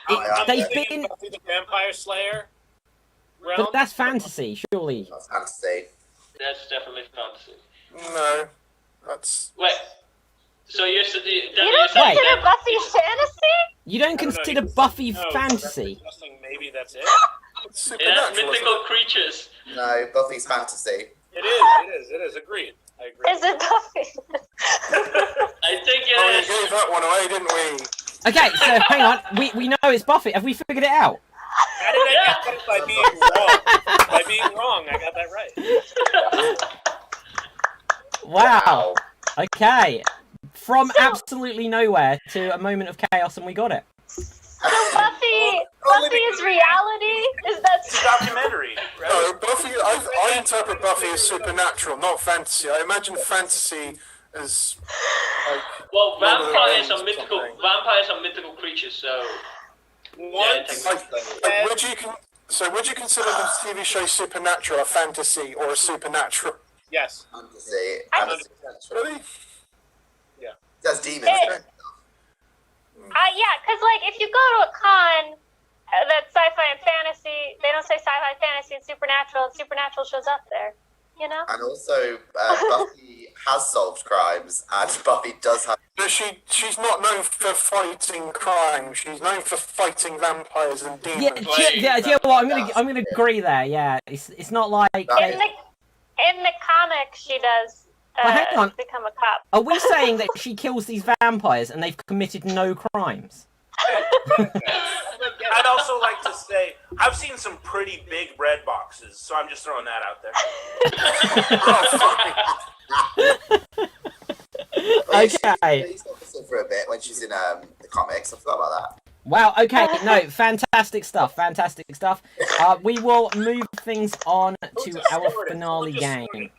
not how they've it been... Buffy the Vampire Slayer realm? But that's fantasy, surely. That's fantasy. That's definitely fantasy. No. That's. Wait. So you're saying You don't consider that Buffy fantasy? You don't I don't know, consider he's- Buffy no, fantasy? suggesting maybe that's it. It's it has supernatural. isn't mythical it? creatures. No, Buffy's fantasy. It is. Agreed. I agree. Is it Buffy? I think Oh, we it is. gave that one away, didn't we? Okay, so hang on. We know it's Buffy. Have we figured it out? How did I get that by being wrong? By being wrong, I got that right. Wow. Okay. From absolutely nowhere to a moment of chaos, and we got it. So Buffy is reality? Is that It's a documentary, right? No, Buffy. I interpret Buffy as supernatural, not fantasy. I imagine fantasy as like. Well, Lord of the vampires Rings are or mythical. something. Vampires are mythical creatures. So Once, Would you consider the TV show Supernatural a fantasy or a supernatural? yes. Fantasy. I- And a supernatural. Really? That's demons. It- yeah, because like if you go to a con that's sci-fi and fantasy, they don't say sci-fi, fantasy, and supernatural shows up there. You know? And also, Buffy has solved crimes, and Buffy does have. But she's not known for fighting crime. She's known for fighting vampires and demons. Yeah, do you know what? I'm gonna agree there. Yeah, it's not like. In the comic, she does Well, hang on. become a cop. Are we saying that she kills these vampires and they've committed no crimes? I'd also like to say I've seen some pretty big bread boxes, so I'm just throwing that out there. Okay. She's opposite for a bit when she's in the comics. I forgot about that. Wow, okay, no, fantastic stuff. We will move things on to our finale game.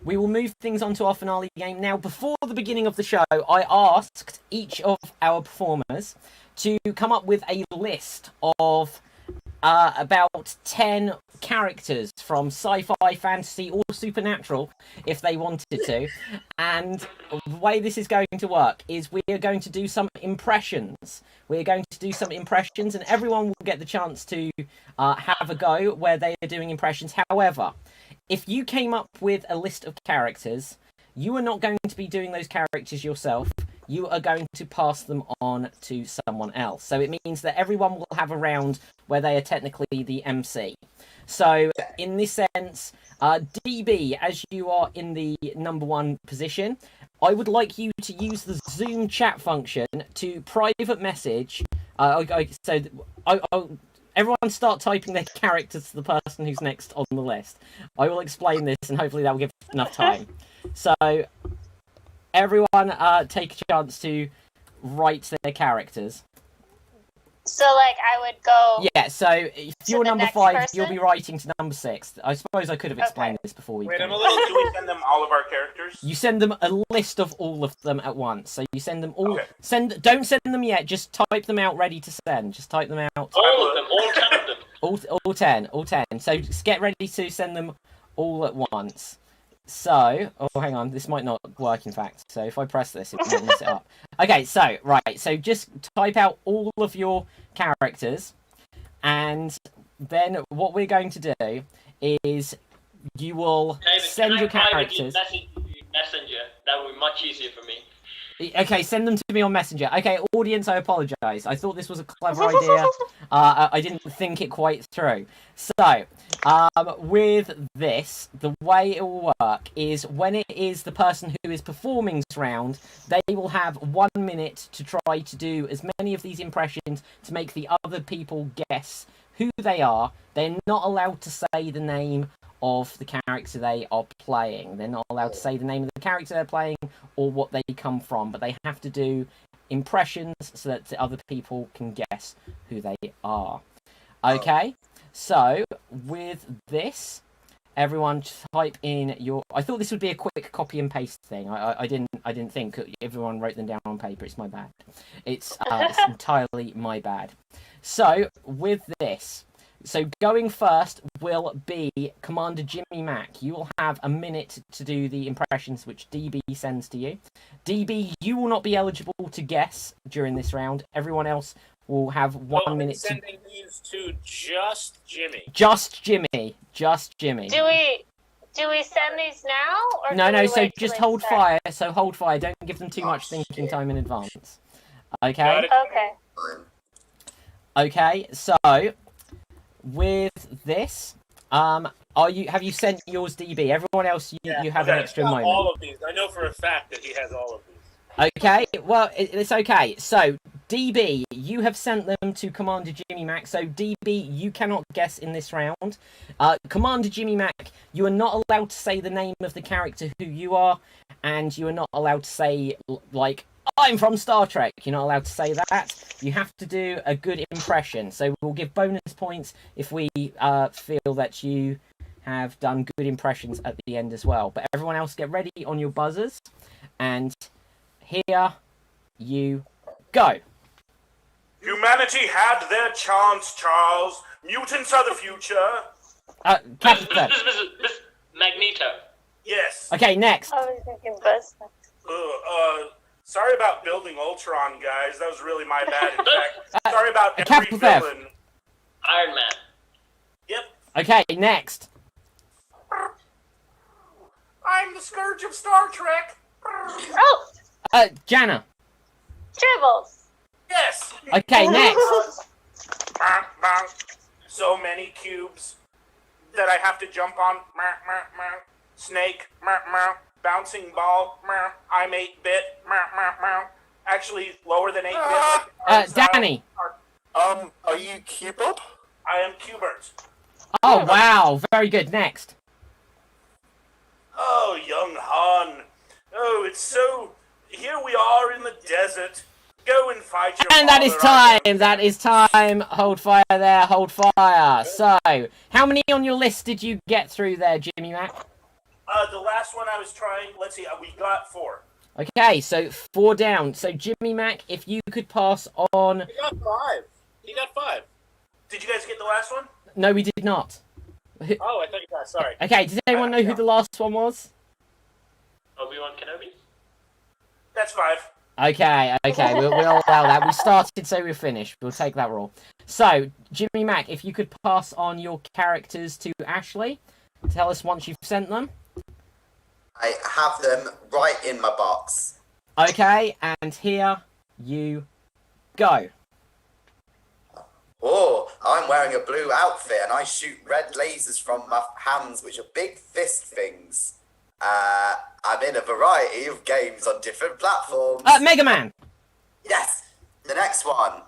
We will move things on to our finale game. Now, before the beginning of the show, I asked each of our performers to come up with a list of about 10 characters from sci-fi, fantasy, or supernatural, if they wanted to. And the way this is going to work is we are going to do some impressions. We're going to do some impressions, and everyone will get the chance to have a go where they are doing impressions. However, if you came up with a list of characters, you are not going to be doing those characters yourself. you are going to pass them on to someone else. So it means that everyone will have a round where they are technically the MC. So in this sense, DB, as you are in the number 1 position, I would like you to use the Zoom chat function to private message. Everyone start typing their characters to the person who's next on the list. I will explain this, and hopefully that will give enough time. So, everyone take a chance to write their characters. So, like, I would go. Yeah, so if to you're the number next 5, person? you'll be writing to number 6. I suppose I could have explained this before we Wait, did I'm a it. little. Do we send them all of our characters? You send them a list of all of them at once. So you send them all. Okay. Don't send them yet. Just type them out, ready to send. Just type them out. All of them, all 10 of them. All 10. So just get ready to send them all at once. So, hang on, this might not work in fact. So if I press this, it might mess it up. Okay, so, right, so just type out all of your characters, and then what we're going to do is you will David, send your can I privately characters. message you Messenger? That would be much easier for me. Okay, send them to me on Messenger. Okay, audience, I apologise. I thought this was a clever idea. I didn't think it quite through. So, with this, the way it will work is when it is the person who is performing's round, they will have 1 minute to try to do as many of these impressions to make the other people guess who they are. They're not allowed to say the name of the character they are playing. They're not allowed to say the name of the character they're playing or what they come from, but they have to do impressions so that the other people can guess who they are. Okay, so with this, everyone type in your. I thought this would be a quick copy and paste thing. I didn't think everyone wrote them down on paper. It's my bad. It's entirely my bad. So with this. So going first will be Commander Jimmy Mac. You will have a minute to do the impressions which DB sends to you. DB, you will not be eligible to guess during this round. Everyone else will have 1 minute to... Sending these to just Jimmy. Just Jimmy. Just Jimmy. Do we send these now? Or No, do we so wait till just they hold start? fire. So hold fire. Don't give them too much thinking time in advance. Okay? Okay. Okay, so... With this, have you sent yours, DB? Everyone else, you have an extra moment. All of these. I know for a fact that he has all of these. Okay, well, it's okay. So, DB, you have sent them to Commander Jimmy Mac. So, DB, you cannot guess in this round. Commander Jimmy Mac, you are not allowed to say the name of the character who you are, and you are not allowed to say, like, I'm from Star Trek. You're not allowed to say that. You have to do a good impression. So we'll give bonus points if we feel that you have done good impressions at the end as well. But everyone else get ready on your buzzers. And here you go. Humanity had their chance, Charles. Mutants are the future. Captain. Miss Magneto. Yes. Okay, next. I was thinking Buzz. Sorry about building Ultron, guys. That was really my bad. In fact, sorry about every Captain F. villain. Iron Man. Yep. Okay, next. I'm the Scourge of Star Trek. Oh, Jana. Tribbles. Yes. Okay, next. So many cubes that I have to jump on. Snake. Bouncing ball. I'm 8-bit. Actually, lower than 8-bit. Danny. Are you Cubert? I am Cubert. Oh, wow. Very good. Next. Oh, young Han. Oh, it's so... Here we are in the desert. Go and fight your And that is father. time. That is time. Hold fire there. Hold fire. So, how many on your list did you get through there, Jimmy Mac? The last one I was trying... Let's see. We got 4. Okay, so 4 down. So, Jimmy Mac, if you could pass on... He got 5. He got 5. Did you guys get the last one? No, we did not. Oh, I thought you got. Sorry. Okay, does anyone know who the last one was? Obi-Wan Kenobi. That's 5. Okay, we'll allow that. We started, so we're finished. We'll take that rule. So, Jimmy Mac, if you could pass on your characters to Ashley, tell us once you've sent them. I have them right in my box. Okay, and here you go. Oh, I'm wearing a blue outfit and I shoot red lasers from my hands, which are big fist things. I'm in a variety of games on different platforms. Mega Man. Yes. The next one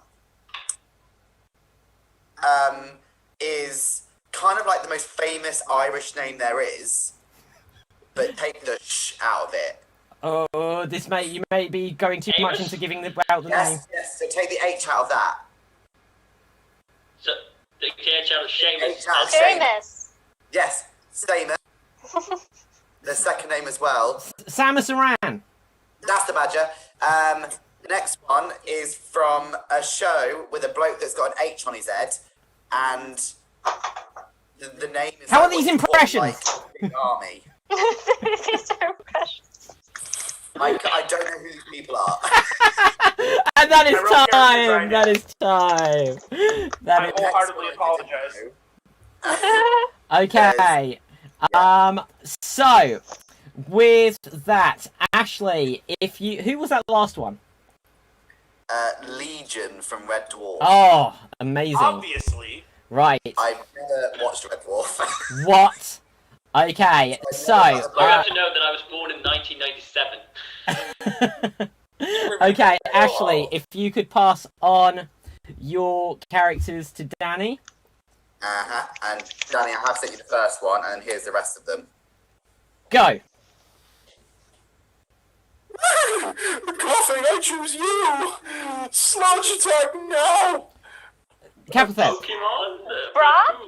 is kind of like the most famous Irish name there is, but take the sh out of it. Oh, you may be going too much into giving out the name. Yes, so take the H out of that. So, the H out of Seamus. H out of Seamus. Yes, Seamus. The second name as well. Samus Aran. That's the badger. The next one is from a show with a bloke that's got an H on his head, and the name is... How are these impressions? Like Big Army. These are impressions. I don't know who these people are. And that is I wrote characters time. right That now. is time. That I is wholeheartedly apologize. okay. So with that, Ashley, who was that last one? Legion from Red Dwarf. Oh, amazing. Obviously. Right. I've never watched Red Dwarf. What? Okay, so I have to know that I was born in 1997. okay, Ashley, if you could pass on your characters to Danny. And Danny, I have sent you the first one, and here's the rest of them. Go. Coughing, I choose you! Sludge attack now! Capital. Pokemon? Brock?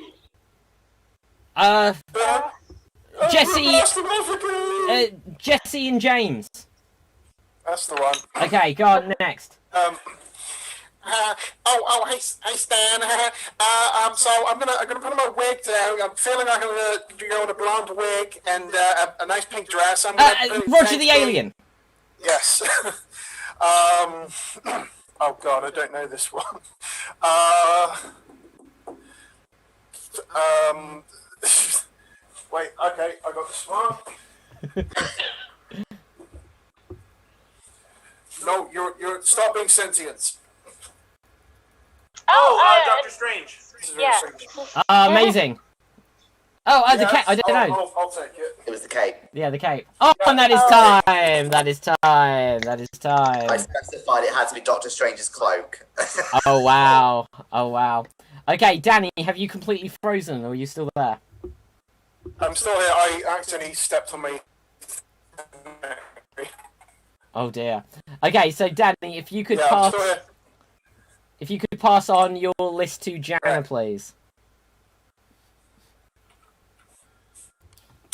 Jesse. Jesse! Jesse and James. That's the one. Okay, go on next. Hey Stan. So I'm gonna put on my wig down. I'm feeling like I'm gonna go in a blonde wig and a nice pink dress. I'm gonna Roger the Alien. Yes. Oh God, I don't know this one. Wait. Okay, I got this one. No, you're stop being sentient. Doctor Strange. This is very Yeah. strange. Amazing. Oh, the Yes, cape. I don't know. I'll take it. It was the cape. Yeah, the cape. Oh, and that is time. That is time. That is I time. specified it had to be Doctor Strange's cloak. Oh wow. Oh wow. Okay, Danny, have you completely frozen, or are you still there? I'm still here. I accidentally stepped on my. Oh dear. Okay, so Danny, if you could Yeah, I'm pass, still here. if you could pass on your list to Jana, please.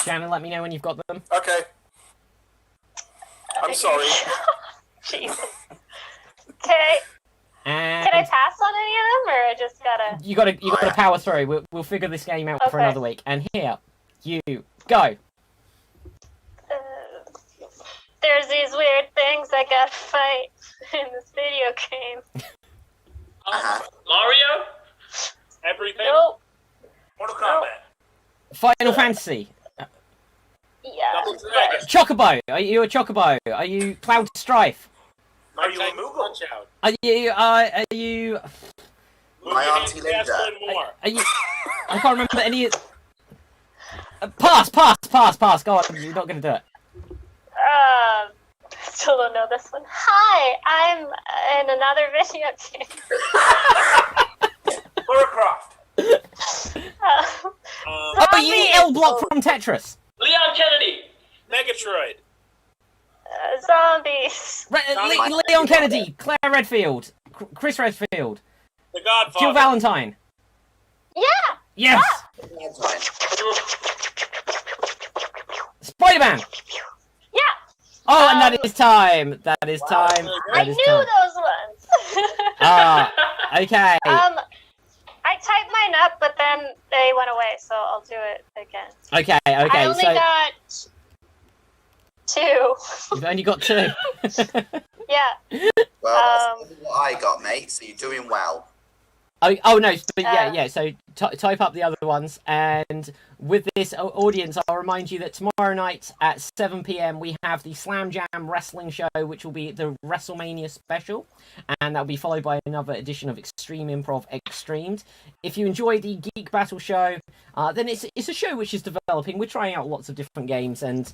Jana, let me know when you've got them. Okay. I'm sorry. Jesus. Okay. And Can I pass on any of them, or I just gotta? you gotta power through. We'll figure this game out for Okay. another week. And here you go. There's these weird things I gotta fight in this video game. Mario? Everything. Nope. Mortal Kombat. Final Fantasy. Yeah. Double Dragon. Chocobo. Are you a Chocobo? Are you Cloud Strife? Are you a Titan Moogle? Punch Out. Are you? My Movie Auntie Hands, Castle Linda. and more. Are you? I can't remember any. Pass. Go on. You're not gonna do it. Still don't know this one. Hi, I'm in another video game. Lara Croft. Oh, you the L block from Tetris. Leon Kennedy! Megatroid. Zombies. Leon Kennedy, Claire Redfield, Chris Redfield, The Godfather. Jill Valentine. Yeah. Yes. Spider-Man. Yeah. Oh, and that is time. That is time. I That knew is time. those ones. Okay. I typed mine up, but then they went away, so I'll do it again. Okay. I only So got 2. you've only got 2. Yeah. Well, that's what I got, mate, so you're doing well. Oh no, but yeah. So type up the other ones, and with this audience, I'll remind you that tomorrow night at 7 p.m. we have the Slam Jam Wrestling Show, which will be the WrestleMania special, and that'll be followed by another edition of Extreme Improv Xstreamed. If you enjoy the Geek Battle Show, then it's a show which is developing. We're trying out lots of different games, and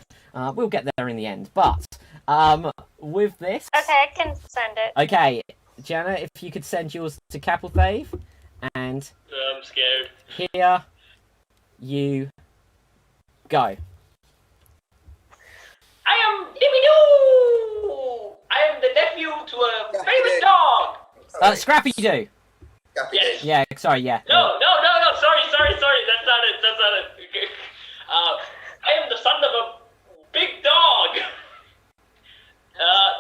we'll get there in the end. But with this, Okay, I can send it. okay. Jenna, if you could send yours to Capelthave, and I'm scared. here you go. I am Dibby-Doo! I am the nephew to a famous dog! Scrappy Doo. Yes. Yeah, sorry, yeah. No, sorry, that's not it. I am the son of a big dog.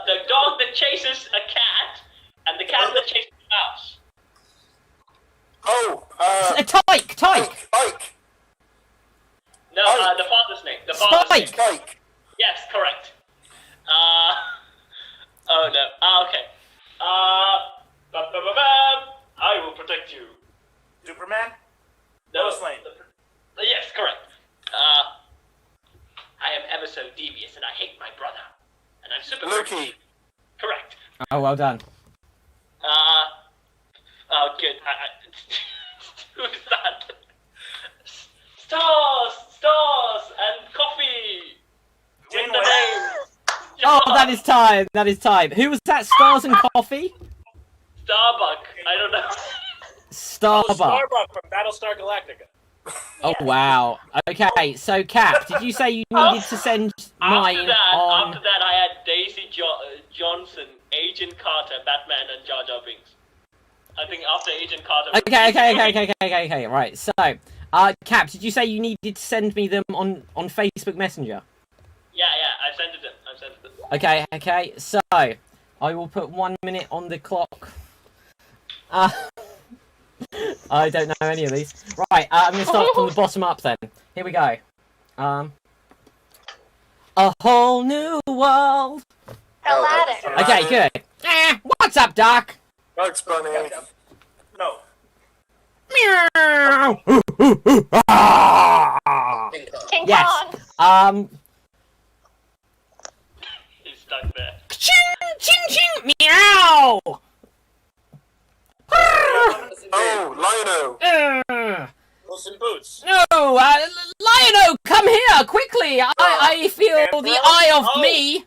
The dog that chases a cat, and the cat that chases a mouse. Oh, Tyke! Ike. No, the father's name. The father's name. Spike. Yes, correct. Oh no. Okay. I will protect you. Superman? No. Lois Lane. Yes, correct. I am ever so devious, and I hate my brother. And I'm super. Loki. Correct. Oh, well done. Oh, good. Who's that? Stars, and coffee. With the name. Oh, that is time. Who was that? Stars and Coffee? Starbuck. I don't know. Starbuck. Starbuck from Battlestar Galactica. Oh, wow. Okay, so Cap, did you say you needed to send mine on... After that, I had Daisy Johnson, Agent Carter, Batman, and Jar Jar Binks. I think after Agent Carter... Okay, right. So, Cap, did you say you needed to send me them on Facebook Messenger? Yeah, I sent it. Okay, so, I will put 1 minute on the clock. I don't know any of these. Right, I'm going to start from the bottom up then. Here we go. A whole new world. Aladdin. Okay, good. What's up, Doc? Bugs Bunny. No. Meow. King Yes. Kong. He's stuck there. Ching, ching, ching, meow. Oh, Lionel. Puss in Boots. No, Lion-O, come here quickly. I feel the eye of me.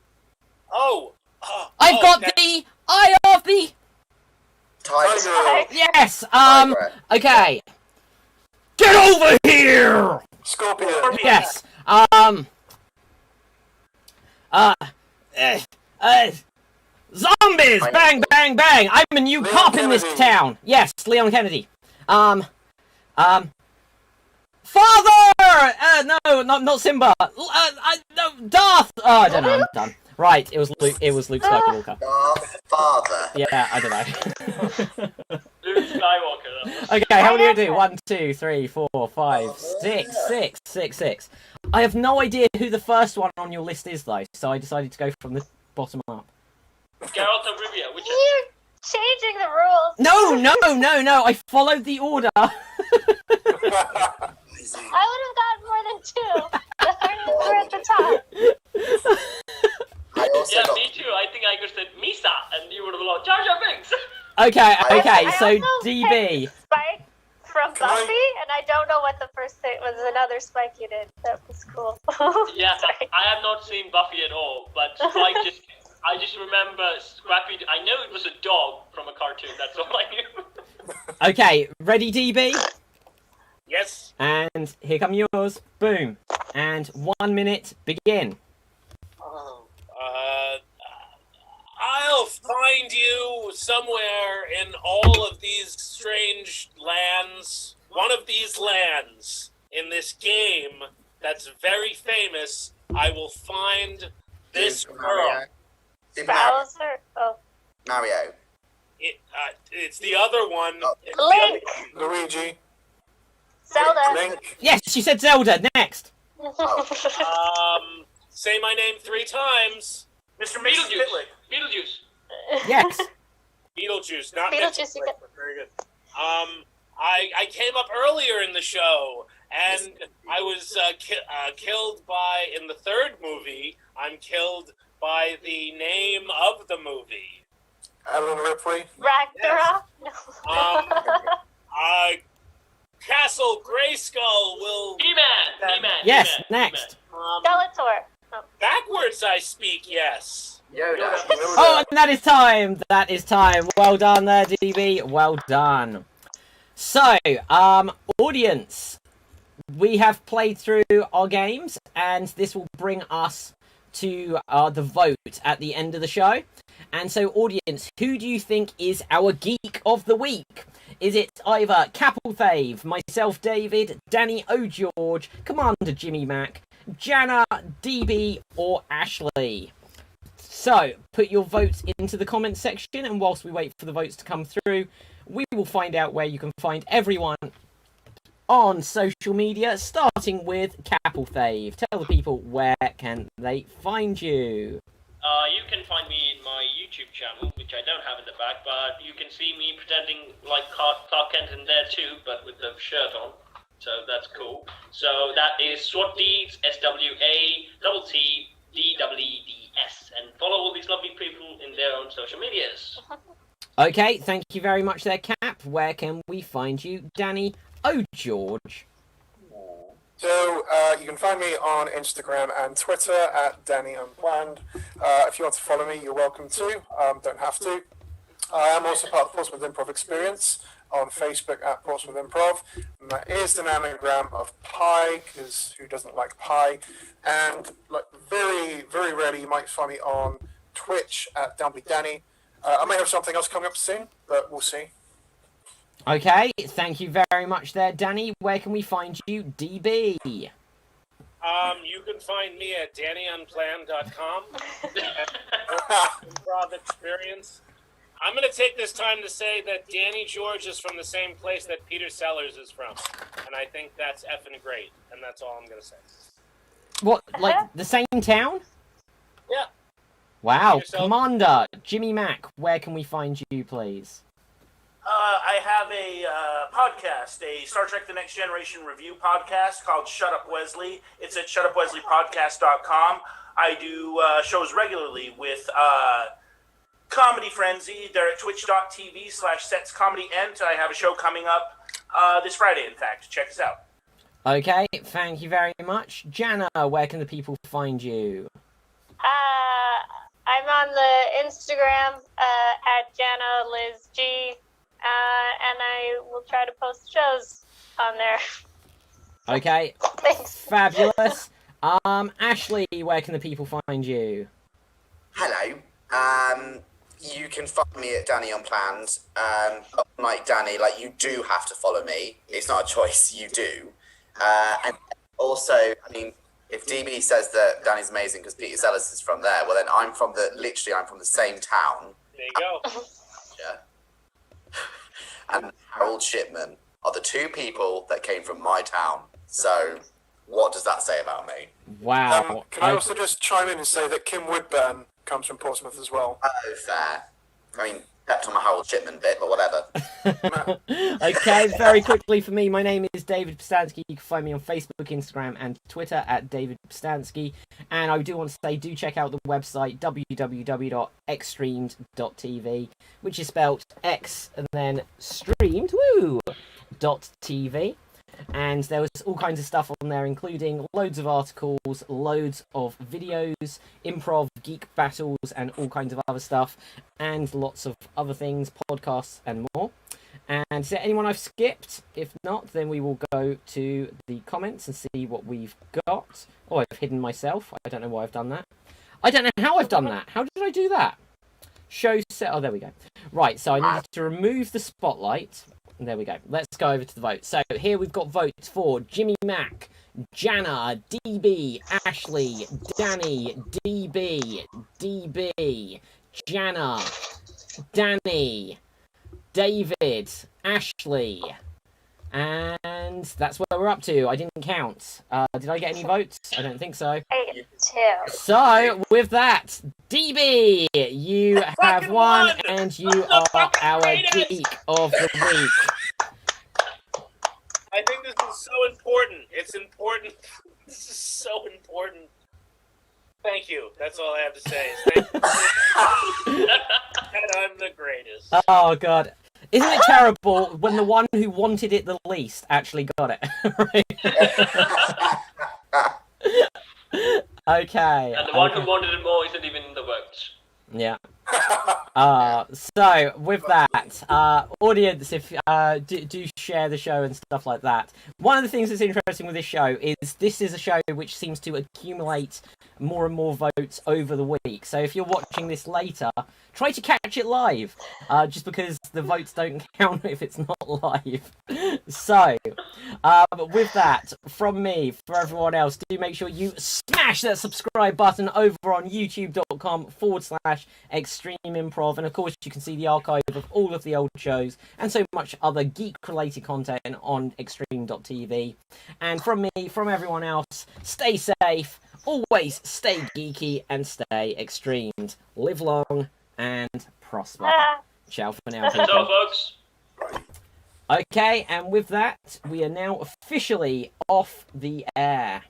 I've got the eye of the. Tiger. Yes. Okay. Get over here. Scorpion. Yes. Zombies! Bang, bang, bang! I'm a new cop in this town. Yes, Leon Kennedy. Father! No, not Simba. No, Darth. Oh, I don't know. I'm done. Right, it was Luke. It was Luke Skywalker. Father. Yeah, I don't know. Luke Skywalker. Okay, how many do we do? 1, 2, 3, 4, 5, 6, 6. I have no idea who the first one on your list is, though, so I decided to go from the bottom up. Geralt of Rivia, which is... You're changing the rules. No, I followed the order. I would have gotten more than 2. The third were at the top. I also Yeah, got me too. I think I could said Misa, and you would have lost Jar Jar Binks. Okay, I so also DB. picked Spike from Buffy, and I don't know what the first thing was. Another Spike you did. That was cool. Yeah, Sorry. I have not seen Buffy at all, but I just remember Scrappy. I know it was a dog from a cartoon. That's all I knew. Okay, ready, DB? Yes. And here come yours. Boom. And 1 minute, begin. I'll find you somewhere in all of these strange lands. One of these lands in this game that's very famous. I will find this girl. Super Mario. Bowser. Oh. Mario. It's the other one. Oh. It's the Link. Luigi. Zelda. Link. Yes, she said Zelda. Next. Say my name 3 times. Mr. Mason Pitlick. Beetlejuice. Yes. Beetlejuice, not Beetlejuice, Mr. you Pitlick, but very good. I came up earlier in the show, and I was killed by, in the third movie, I'm killed by the name of the movie. Ellen Ripley. Ragnarok? Castle Grayskull will... He-Man! Yes, He-Man, next. Skeletor. Oh. Backwards I speak, yes. Yoda. Oh, and that is time. That is time. Well done there, DB. Well done. So, audience, we have played through our games, and this will bring us to the vote at the end of the show. And so, audience, who do you think is our Geek of the Week? Is it either Capelthave, myself, David, Danny O'George, Commander Jimmy Mac, Jana, DB, or Ashley? So, put your votes into the comments section, and whilst we wait for the votes to come through, we will find out where you can find everyone on social media, starting with Capelthave. Tell the people where can they find you. You can find me in my YouTube channel, which I don't have in the back, but you can see me pretending like Clark Kent in there too, but with the shirt on. So that's cool. So that is SWATDeeds, SWATDEEDS, and follow all these lovely people in their own social medias. Okay, thank you very much there, Cap. Where can we find you, Danny O'George? So you can find me on Instagram and Twitter at Danny Unplanned. If you want to follow me, you're welcome to. Don't have to. I am also part of the Portsmouth Improv Experience on Facebook at Portsmouth Improv. And that is an anagram of pie, because who doesn't like pie? And like very, very rarely you might find me on Twitch at Dumpy Danny. I may have something else coming up soon, but we'll see. Okay, thank you very much there, Danny. Where can we find you, DB? You can find me at DannyUnplanned.com. Improv Experience. I'm going to take this time to say that Danny George is from the same place that Peter Sellers is from. And I think that's effing great. And that's all I'm going to say. What, like the same town? Yeah. Wow, Yourself? Commander Jimmy Mac, where can we find you, please? I have a podcast, a Star Trek The Next Generation review podcast called Shut Up Wesley. It's at shutupwesleypodcast.com. I do shows regularly with Comedy Frenzy. They're at twitch.tv/setscomedyent. I have a show coming up this Friday, in fact. Check us out. Okay, thank you very much. Jana, where can the people find you? I'm on the Instagram at Jana Liz G. And I will try to post shows on there. Okay. Thanks. Fabulous. Ashley, where can the people find you? Hello. You can find me at Danny Unplanned. Like Danny, like you do have to follow me. It's not a choice. You do. And also, I mean, if DB says that Danny's amazing because Peter Sellers is from there, well then I'm from the same town. There you go. Yeah. And Harold Shipman are the two people that came from my town. So, what does that say about me? Wow. Can I also just chime in and say that Kim Woodburn comes from Portsmouth as well? Oh, fair. I mean, kept on my Harold Shipman bit, but whatever. Okay, very quickly for me, my name is David Pstansky. You can find me on Facebook, Instagram, and Twitter at David Pstansky. And I do want to say, do check out the website www.xstreamed.tv, which is spelled X and then streamed, .tv. And there was all kinds of stuff on there, including loads of articles, loads of videos, improv, geek battles, and all kinds of other stuff, and lots of other things, podcasts, and more. And is there anyone I've skipped? If not, then we will go to the comments and see what we've got. Oh, I've hidden myself. I don't know why I've done that. I don't know how I've done that. How did I do that? Show set. Oh, there we go. Right, so I needed to remove the spotlight. There we go. Let's go over to the vote. So here we've got votes for Jimmy Mac, Jana, DB, Ashley, Danny, DB, Jana, Danny, David, Ashley, and that's where we're up to. I didn't count. Did I get any votes? I don't think so. I get 2. So, with that, DB, you have won, and you are our Geek of the Week. I think this is so important. It's important. This is so important. Thank you. That's all I have to say. Thank you. And I'm the greatest. Oh god. Isn't it terrible when the one who wanted it the least actually got it? Okay. And the one who wanted it more isn't even in the votes. Yeah. So with that, audience, if do share the show and stuff like that. One of the things that's interesting with this show is this is a show which seems to accumulate more and more votes over the week. So if you're watching this later, try to catch it live, just because the votes don't count if it's not live. So, with that, from me, for everyone else, do make sure you smash that subscribe button over on youtube.com/Xstream Improv. And of course, you can see the archive of all of the old shows and so much other geek-related content on Xstreamed.tv. And from me, from everyone else, stay safe, always stay geeky, and stay extremed. Live long and prosper. Ciao for now, people. So, folks. Okay, and with that, we are now officially off the air.